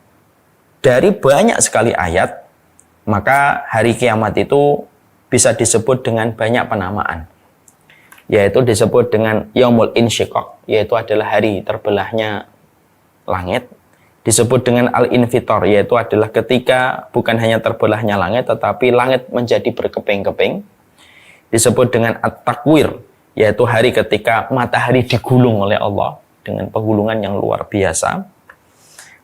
dari banyak sekali ayat, maka hari kiamat itu bisa disebut dengan banyak penamaan. Yaitu disebut dengan Yaumul Insyiqaq, yaitu adalah hari terbelahnya langit. Disebut dengan Al-Infitor, yaitu adalah ketika bukan hanya terbelahnya langit, tetapi langit menjadi berkeping-keping. Disebut dengan At-Takwir, yaitu hari ketika matahari digulung oleh Allah dengan penggulungan yang luar biasa.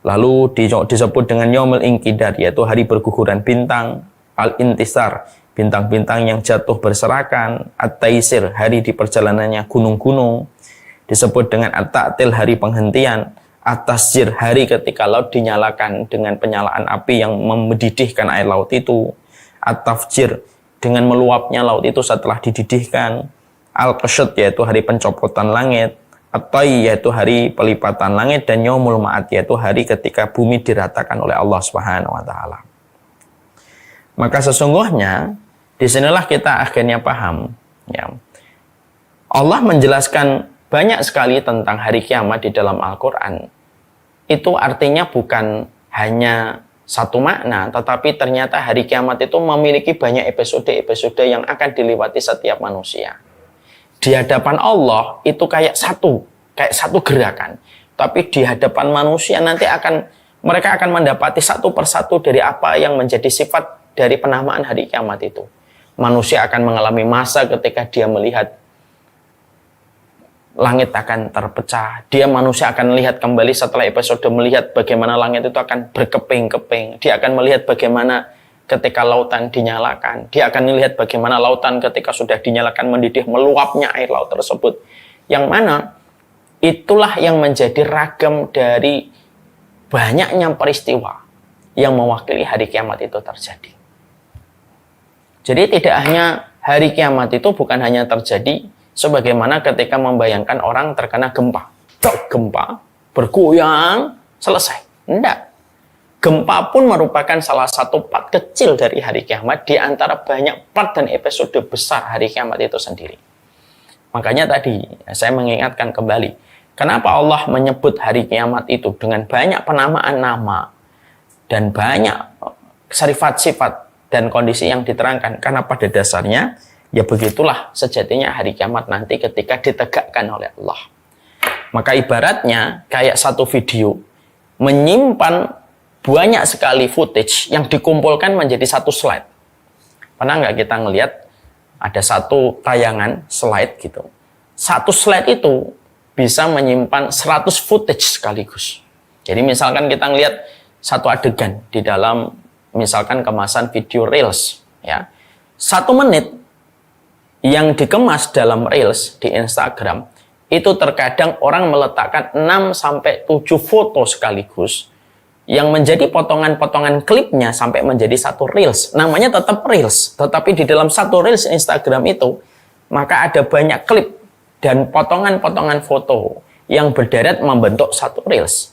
Lalu disebut dengan Yaumul Inqidar, yaitu hari berguguran bintang. Al-Intisar, bintang-bintang yang jatuh berserakan. At-Taisir, hari di perjalanannya gunung-gunung. Disebut dengan At-Ta'til, hari penghentian. At-Tasjir, hari ketika laut dinyalakan dengan penyalaan api yang mendidihkan air laut itu. At-Tafjir, dengan meluapnya laut itu setelah dididihkan. Al-Qasyd, yaitu hari pencopotan langit. At-Tai, yaitu hari pelipatan langit. Dan Yaumul Ma'ad, yaitu hari ketika bumi diratakan oleh Allah Subhanahu wa Ta'ala. Maka sesungguhnya disinilah kita akhirnya paham, ya, Allah menjelaskan banyak sekali tentang hari kiamat di dalam Al-Quran. Itu artinya bukan hanya satu makna, tetapi ternyata hari kiamat itu memiliki banyak episode-episode yang akan dilewati setiap manusia. Di hadapan Allah itu kayak satu gerakan. Tapi di hadapan manusia nanti mereka akan mendapati satu persatu dari apa yang menjadi sifat dari penamaan hari kiamat itu. Manusia akan mengalami masa ketika dia melihat langit akan terpecah. Manusia akan melihat kembali setelah episode melihat bagaimana langit itu akan berkeping-keping. Dia akan melihat bagaimana ketika lautan dinyalakan. Dia akan melihat bagaimana lautan ketika sudah dinyalakan mendidih, meluapnya air laut tersebut. Yang mana itulah yang menjadi ragam dari banyaknya peristiwa yang mewakili hari kiamat itu terjadi. Jadi tidak hanya hari kiamat itu bukan hanya terjadi sebagaimana ketika membayangkan orang terkena gempa. Gempa, bergoyang, selesai. Tidak. Gempa pun merupakan salah satu part kecil dari hari kiamat di antara banyak part dan episode besar hari kiamat itu sendiri. Makanya tadi saya mengingatkan kembali, kenapa Allah menyebut hari kiamat itu dengan banyak penamaan nama dan banyak sifat-sifat dan kondisi yang diterangkan. Karena pada dasarnya, ya begitulah sejatinya hari kiamat nanti ketika ditegakkan oleh Allah. Maka ibaratnya kayak satu video menyimpan banyak sekali footage yang dikumpulkan menjadi satu slide. Pernah nggak kita ngelihat ada satu tayangan slide gitu. Satu slide itu bisa menyimpan 100 footage sekaligus. Jadi misalkan kita ngelihat satu adegan di dalam misalkan kemasan video Reels, ya. 1 menit yang dikemas dalam Reels di Instagram itu terkadang orang meletakkan 6-7 foto sekaligus yang menjadi potongan-potongan klipnya sampai menjadi satu Reels. Namanya tetap Reels, tetapi di dalam satu Reels Instagram itu maka ada banyak klip dan potongan-potongan foto yang berderet membentuk satu Reels.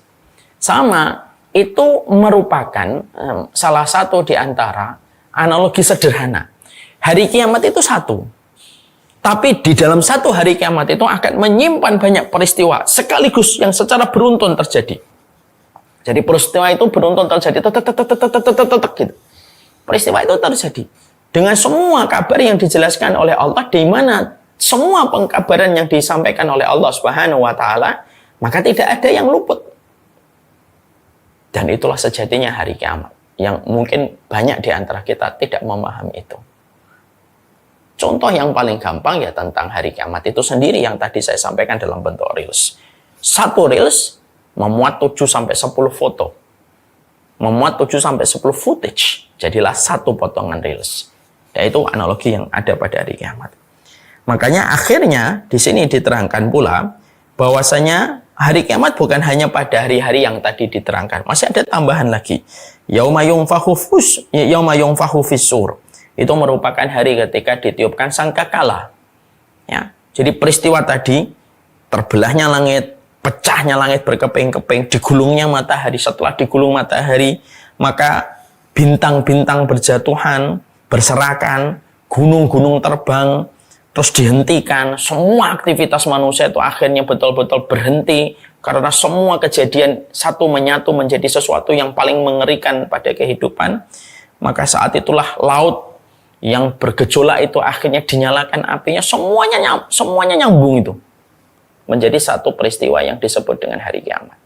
Sama, itu merupakan salah satu di antara analogi sederhana. Hari kiamat itu satu. Tapi di dalam satu hari kiamat itu akan menyimpan banyak peristiwa sekaligus yang secara beruntun terjadi. Jadi peristiwa itu beruntun terjadi, gitu. Peristiwa itu terjadi dengan semua kabar yang dijelaskan oleh Allah, di mana semua pengkabaran yang disampaikan oleh Allah Subhanahu wa Ta'ala, maka tidak ada yang luput. Dan itulah sejatinya hari kiamat, yang mungkin banyak di antara kita tidak memahami itu. Contoh yang paling gampang ya tentang hari kiamat itu sendiri yang tadi saya sampaikan dalam bentuk Reels. Satu Reels memuat 7-10 foto. Memuat 7-10 footage. Jadilah satu potongan Reels. Dan itu analogi yang ada pada hari kiamat. Makanya akhirnya di sini diterangkan pula bahwasanya hari kiamat bukan hanya pada hari-hari yang tadi diterangkan. Masih ada tambahan lagi. Yauma yunfakhu fis-sur. Itu merupakan hari ketika ditiupkan sangkakala. Ya. Jadi peristiwa tadi, terbelahnya langit, pecahnya langit berkeping-keping, digulungnya matahari. Setelah digulung matahari, maka bintang-bintang berjatuhan, berserakan, gunung-gunung terbang, terus dihentikan. Semua aktivitas manusia itu akhirnya betul-betul berhenti karena semua kejadian satu menyatu menjadi sesuatu yang paling mengerikan pada kehidupan. Maka saat itulah laut yang bergejolak itu akhirnya dinyalakan apinya, semuanya nyambung itu menjadi satu peristiwa yang disebut dengan hari kiamat.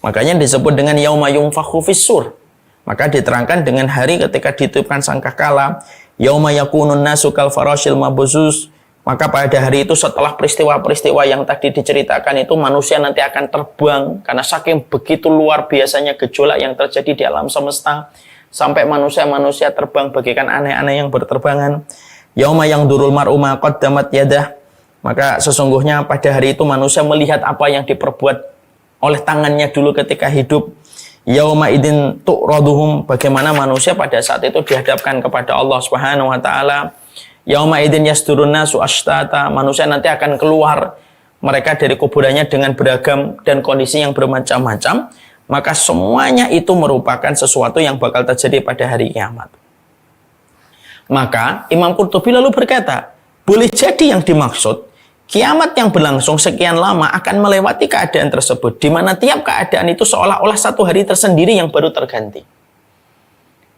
Makanya disebut dengan yauma yunfakhu fis-sur. Maka diterangkan dengan hari ketika ditiupkan sangkakala, yauma yakunun nasu kal farashil mabsus. Maka pada hari itu setelah peristiwa-peristiwa yang tadi diceritakan itu, manusia nanti akan terbang karena saking begitu luar biasanya gejolak yang terjadi di alam semesta, sampai manusia-manusia terbang bagaikan aneh-aneh yang berterbangan. Yauma yang durul mar'u ma qaddamat yadah. Maka sesungguhnya pada hari itu manusia melihat apa yang diperbuat oleh tangannya dulu ketika hidup. Yauma idin tu'raduhum, bagaimana manusia pada saat itu dihadapkan kepada Allah Subhanahu wa taala. Yauma idin yasdurun nasu ashtata, manusia nanti akan keluar mereka dari kuburannya dengan beragam dan kondisi yang bermacam-macam. Maka semuanya itu merupakan sesuatu yang bakal terjadi pada hari kiamat. Maka Imam Qurtubi lalu berkata, boleh jadi yang dimaksud kiamat yang berlangsung sekian lama akan melewati keadaan tersebut, di mana tiap keadaan itu seolah-olah satu hari tersendiri yang baru terganti.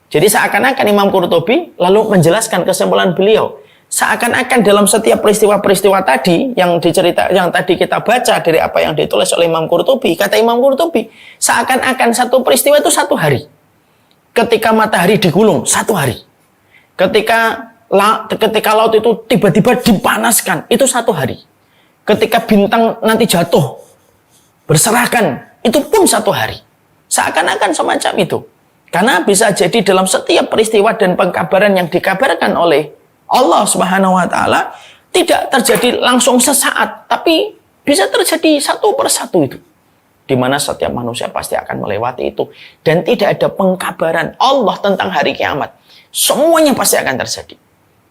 Jadi seakan-akan Imam Qurtubi lalu menjelaskan kesimpulan beliau, seakan-akan dalam setiap peristiwa-peristiwa tadi yang tadi kita baca dari apa yang ditulis oleh Imam Qurtubi, kata Imam Qurtubi, seakan-akan satu peristiwa itu satu hari. Ketika matahari digulung, satu hari. Ketika laut itu tiba-tiba dipanaskan, itu satu hari. Ketika bintang nanti jatuh, berserakan, itu pun satu hari. Seakan-akan semacam itu. Karena bisa jadi dalam setiap peristiwa dan pengkabaran yang dikabarkan oleh Allah Subhanahu wa taala tidak terjadi langsung sesaat, tapi bisa terjadi satu persatu itu. Di mana setiap manusia pasti akan melewati itu dan tidak ada pengkabaran Allah tentang hari kiamat. Semuanya pasti akan terjadi.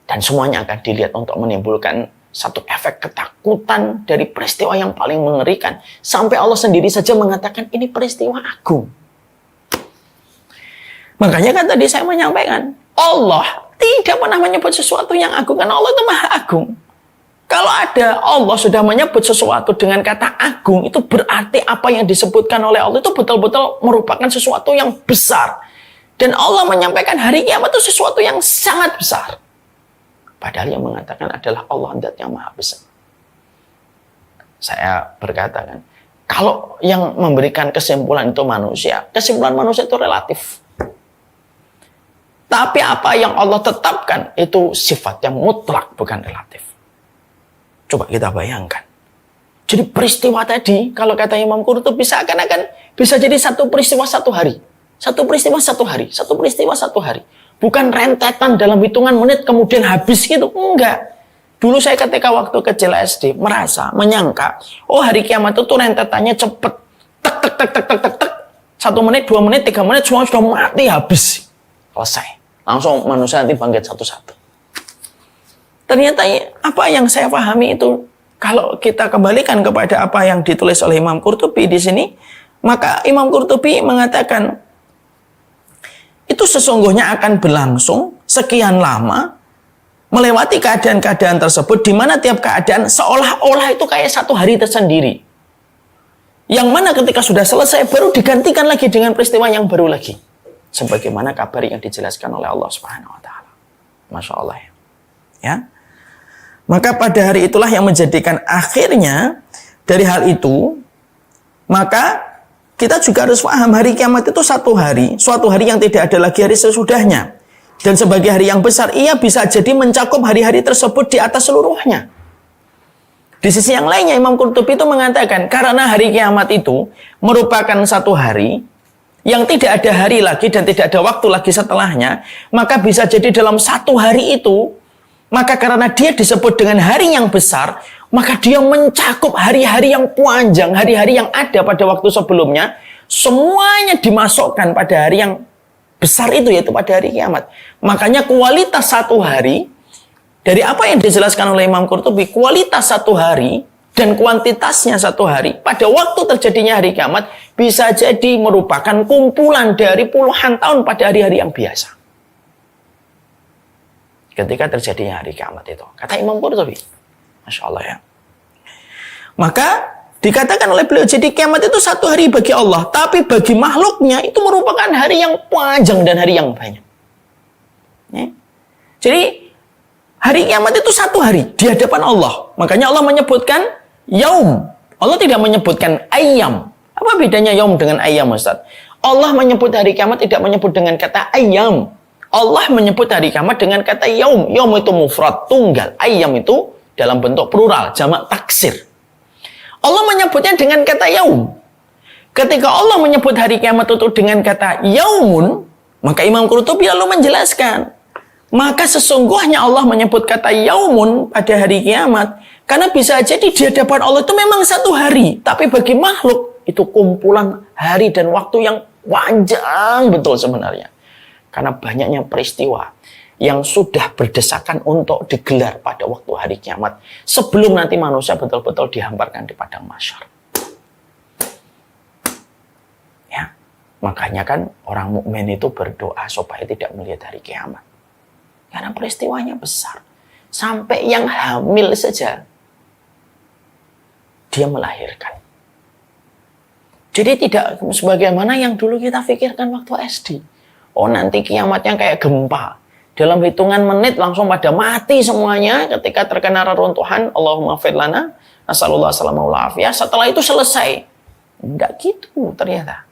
Dan semuanya akan dilihat untuk menimbulkan satu efek ketakutan dari peristiwa yang paling mengerikan. Sampai Allah sendiri saja mengatakan ini peristiwa agung. Makanya kan tadi saya menyampaikan, Allah tidak pernah menyebut sesuatu yang agung. Karena Allah itu maha agung. Kalau ada Allah sudah menyebut sesuatu dengan kata agung, itu berarti apa yang disebutkan oleh Allah itu betul-betul merupakan sesuatu yang besar. Dan Allah menyampaikan hari kiamat itu sesuatu yang sangat besar. Padahal yang mengatakan adalah Allah zat yang maha besar. Saya berkata kan, kalau yang memberikan kesimpulan itu manusia, kesimpulan manusia itu relatif. Tapi apa yang Allah tetapkan itu sifat yang mutlak, bukan relatif. Coba kita bayangkan. Jadi peristiwa tadi, kalau kata Imam Qurtubi, seakan-akan bisa jadi satu peristiwa satu hari. Satu peristiwa satu hari. Satu peristiwa satu hari. Bukan rentetan dalam hitungan menit kemudian habis gitu. Enggak. Dulu saya ketika waktu kecil SD menyangka, oh hari kiamat itu rentetannya cepet. Tek tek tek tek tek tek tek. 1 menit, 2 menit, 3 menit semua sudah mati habis. Selesai. Langsung manusia nanti bangkit satu-satu. Ternyata apa yang saya pahami itu, kalau kita kembalikan kepada apa yang ditulis oleh Imam Qurtubi di sini, maka Imam Qurtubi mengatakan itu sesungguhnya akan berlangsung sekian lama, melewati keadaan-keadaan tersebut, di mana tiap keadaan seolah-olah itu kayak satu hari tersendiri. Yang mana ketika sudah selesai, baru digantikan lagi dengan peristiwa yang baru lagi. Sebagaimana kabar yang dijelaskan oleh Allah Subhanahu wa taala. Masya Allah ya. Ya. Maka pada hari itulah yang menjadikan akhirnya dari hal itu, maka kita juga harus paham hari kiamat itu suatu hari yang tidak ada lagi hari sesudahnya. Dan sebagai hari yang besar, ia bisa jadi mencakup hari-hari tersebut di atas seluruhnya. Di sisi yang lainnya, Imam Qurtubi itu mengatakan, karena hari kiamat itu merupakan satu hari yang tidak ada hari lagi dan tidak ada waktu lagi setelahnya, maka bisa jadi dalam satu hari itu, Maka karena dia disebut dengan hari yang besar, maka dia mencakup hari-hari yang panjang, hari-hari yang ada pada waktu sebelumnya, semuanya dimasukkan pada hari yang besar itu, yaitu pada hari kiamat. Makanya kualitas satu hari, dari apa yang dijelaskan oleh Imam Qurtubi, kualitas satu hari dan kuantitasnya satu hari, pada waktu terjadinya hari kiamat, bisa jadi merupakan kumpulan dari puluhan tahun pada hari-hari yang biasa. Ketika terjadinya hari kiamat itu, kata Imam Qurtubi, Masya Allah ya. Maka dikatakan oleh beliau, jadi kiamat itu satu hari bagi Allah, tapi bagi makhluknya itu merupakan hari yang panjang dan hari yang banyak. Ya. Jadi hari kiamat itu satu hari di hadapan Allah. Makanya Allah menyebutkan yaum. Allah tidak menyebutkan ayam. Apa bedanya yaum dengan ayam, Ustaz? Allah menyebut hari kiamat tidak menyebut dengan kata ayam. Allah menyebut hari kiamat dengan kata yaum. Yaum itu mufrad, tunggal. Ayam itu dalam bentuk plural, jamak taksir. Allah menyebutnya dengan kata yaum. Ketika Allah menyebut hari kiamat itu dengan kata yaumun, maka Imam Qurtubi lalu menjelaskan, maka sesungguhnya Allah menyebut kata yaumun pada hari kiamat karena bisa jadi di hadapan Allah itu memang satu hari, tapi bagi makhluk itu kumpulan hari dan waktu yang panjang betul sebenarnya. Karena banyaknya peristiwa yang sudah berdesakan untuk digelar pada waktu hari kiamat sebelum nanti manusia betul-betul dihamparkan di padang mahsyar. Ya, makanya kan orang mukmin itu berdoa supaya tidak melihat hari kiamat. Karena peristiwanya besar. Sampai yang hamil saja dia melahirkan. Jadi tidak sebagaimana yang dulu kita pikirkan waktu SD. Oh, nanti kiamatnya kayak gempa. Dalam hitungan menit langsung pada mati semuanya ketika terkena reruntuhan. Allahumma fir lana, nasallallahu salamah wal afiyah. Setelah itu selesai. Enggak gitu ternyata.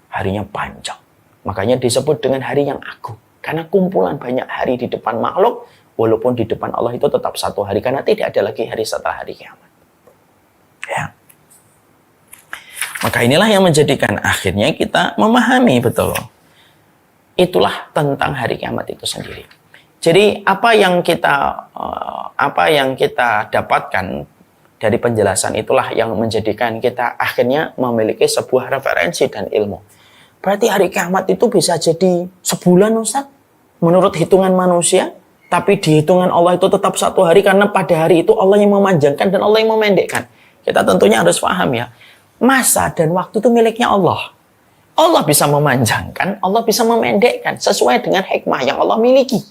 Harinya panjang. Makanya disebut dengan hari yang agung. Karena kumpulan banyak hari di depan makhluk, walaupun di depan Allah itu tetap satu hari. Karena tidak ada lagi hari setelah hari kiamat. Ya. Maka inilah yang menjadikan akhirnya kita memahami betul. Itulah tentang hari kiamat itu sendiri. Jadi apa yang kita dapatkan dari penjelasan itulah yang menjadikan kita akhirnya memiliki sebuah referensi dan ilmu. Berarti hari kiamat itu bisa jadi sebulan, Ustaz, menurut hitungan manusia, tapi di hitungan Allah itu tetap satu hari karena pada hari itu Allah yang memanjangkan dan Allah yang memendekkan. Kita tentunya harus paham ya. Masa dan waktu itu miliknya Allah. Allah bisa memanjangkan, Allah bisa memendekkan sesuai dengan hikmah yang Allah miliki.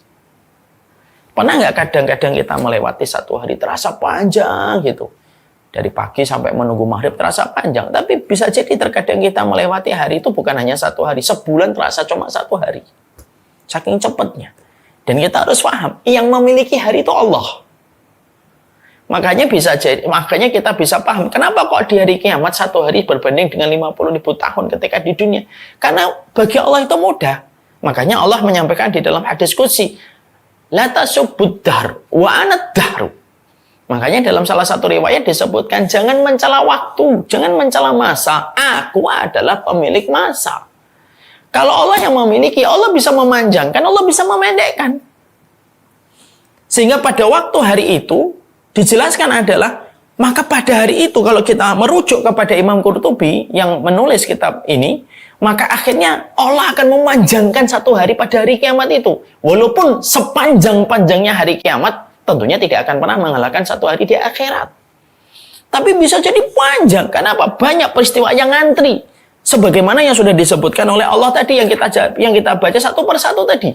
Pernah nggak kadang-kadang kita melewati satu hari terasa panjang gitu. Dari pagi sampai menunggu maghrib terasa panjang. Tapi bisa jadi terkadang kita melewati hari itu bukan hanya satu hari. Sebulan terasa cuma satu hari. Saking cepatnya. Dan kita harus paham, yang memiliki hari itu Allah. Makanya kita bisa paham kenapa kok di hari kiamat satu hari berbanding dengan 50.000 tahun ketika di dunia. Karena bagi Allah itu mudah. Makanya Allah menyampaikan di dalam hadis qudsi, la tasubbud dahr wa ana dahru. Makanya dalam salah satu riwayat disebutkan jangan mencela waktu, jangan mencela masa. Aku adalah pemilik masa. Kalau Allah yang memiliki, Allah bisa memanjangkan, Allah bisa memendekkan. Sehingga pada waktu hari itu dijelaskan adalah, maka pada hari itu kalau kita merujuk kepada Imam Qurtubi yang menulis kitab ini, maka akhirnya Allah akan memanjangkan satu hari pada hari kiamat itu. Walaupun sepanjang-panjangnya hari kiamat, tentunya tidak akan pernah mengalahkan satu hari di akhirat. Tapi bisa jadi panjang. Kenapa? Banyak peristiwa yang ngantri. Sebagaimana yang sudah disebutkan oleh Allah tadi, yang kita baca satu persatu tadi.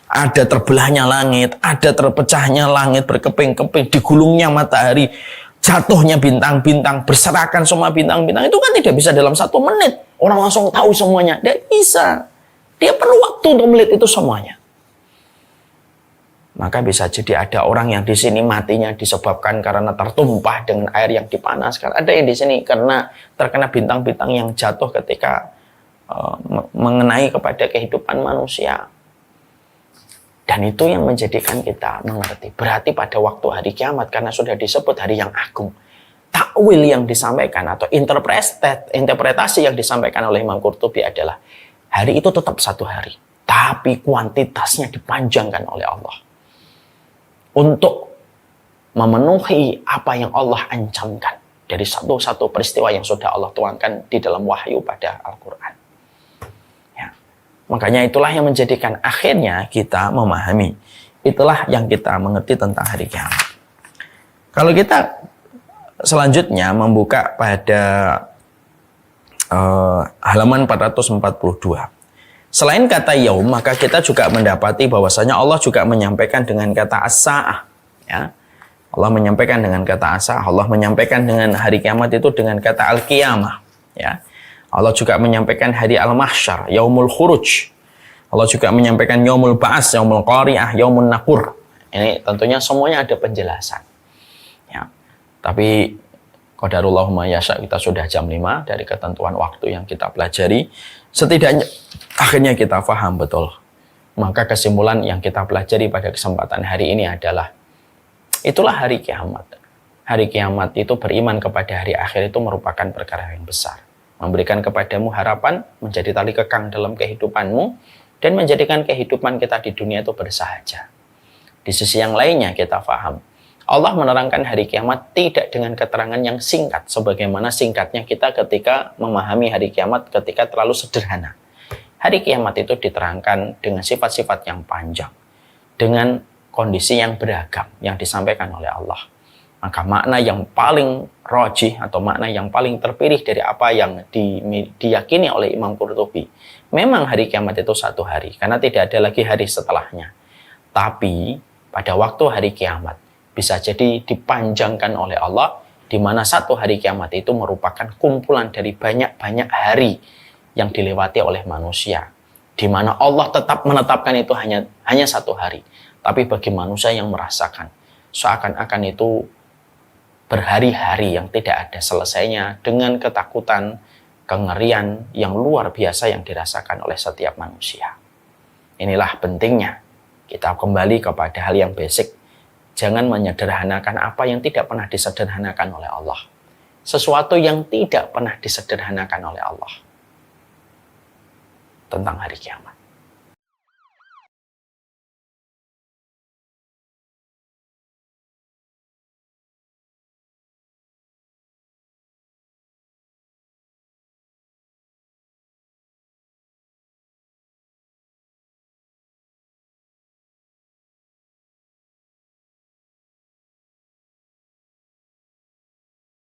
Ada terbelahnya langit, ada terpecahnya langit berkeping-keping, digulungnya matahari, jatuhnya bintang-bintang, berserakan semua bintang-bintang. Itu kan tidak bisa dalam 1 menit. Orang langsung tahu semuanya. Tidak bisa. Dia perlu waktu untuk melihat itu semuanya. Maka bisa jadi ada orang yang di sini matinya disebabkan karena tertumpah dengan air yang dipanaskan. Ada yang di sini karena terkena bintang-bintang yang jatuh ketika mengenai kepada kehidupan manusia. Dan itu yang menjadikan kita mengerti. Berarti pada waktu hari kiamat, karena sudah disebut hari yang agung, takwil yang disampaikan atau interpretasi yang disampaikan oleh Imam Qurtubi adalah hari itu tetap satu hari. Tapi kuantitasnya dipanjangkan oleh Allah. untuk memenuhi apa yang Allah ancamkan dari satu-satu peristiwa yang sudah Allah tuangkan di dalam wahyu pada Al-Quran. Ya. Makanya itulah yang menjadikan akhirnya kita memahami. Itulah yang kita mengerti tentang hari kiamat. Kalau kita selanjutnya membuka pada halaman 442. Selain kata yaum, maka kita juga mendapati bahwasanya Allah juga menyampaikan dengan kata as-sa'ah. Ya. Allah menyampaikan dengan kata as-sa'ah. Allah menyampaikan dengan hari kiamat itu dengan kata al-qiyamah. Ya. Allah juga menyampaikan hari al-mahsyar, yaumul khuruj. Allah juga menyampaikan yaumul ba'as, yaumul qari'ah, yaumun naqur. Ini tentunya semuanya ada penjelasan. Ya. Tapi qadarullah ma yasha, kita sudah jam 5 dari ketentuan waktu yang kita pelajari. Setidaknya akhirnya kita paham betul. Maka kesimpulan yang kita pelajari pada kesempatan hari ini adalah itulah hari kiamat. Hari kiamat itu beriman kepada hari akhir itu merupakan perkara yang besar. Memberikan kepadamu harapan, menjadi tali kekang dalam kehidupanmu, dan menjadikan kehidupan kita di dunia itu bersahaja. Di sisi yang lainnya kita paham, Allah menerangkan hari kiamat tidak dengan keterangan yang singkat, sebagaimana singkatnya kita ketika memahami hari kiamat ketika terlalu sederhana. Hari kiamat itu diterangkan dengan sifat-sifat yang panjang, dengan kondisi yang beragam yang disampaikan oleh Allah. Maka makna yang paling rajih atau makna yang paling terpilih dari apa yang diyakini oleh Imam Qurtubi, memang hari kiamat itu satu hari, karena tidak ada lagi hari setelahnya. Tapi pada waktu hari kiamat, bisa jadi dipanjangkan oleh Allah, di mana satu hari kiamat itu merupakan kumpulan dari banyak-banyak hari yang dilewati oleh manusia, di mana Allah tetap menetapkan itu hanya satu hari. Tapi bagi manusia yang merasakan seakan-akan itu berhari-hari yang tidak ada selesainya, dengan ketakutan, kengerian yang luar biasa yang dirasakan oleh setiap manusia. Inilah pentingnya kita kembali kepada hal yang basic. Jangan menyederhanakan apa yang tidak pernah disederhanakan oleh Allah. Sesuatu yang tidak pernah disederhanakan oleh Allah tentang hari kiamat.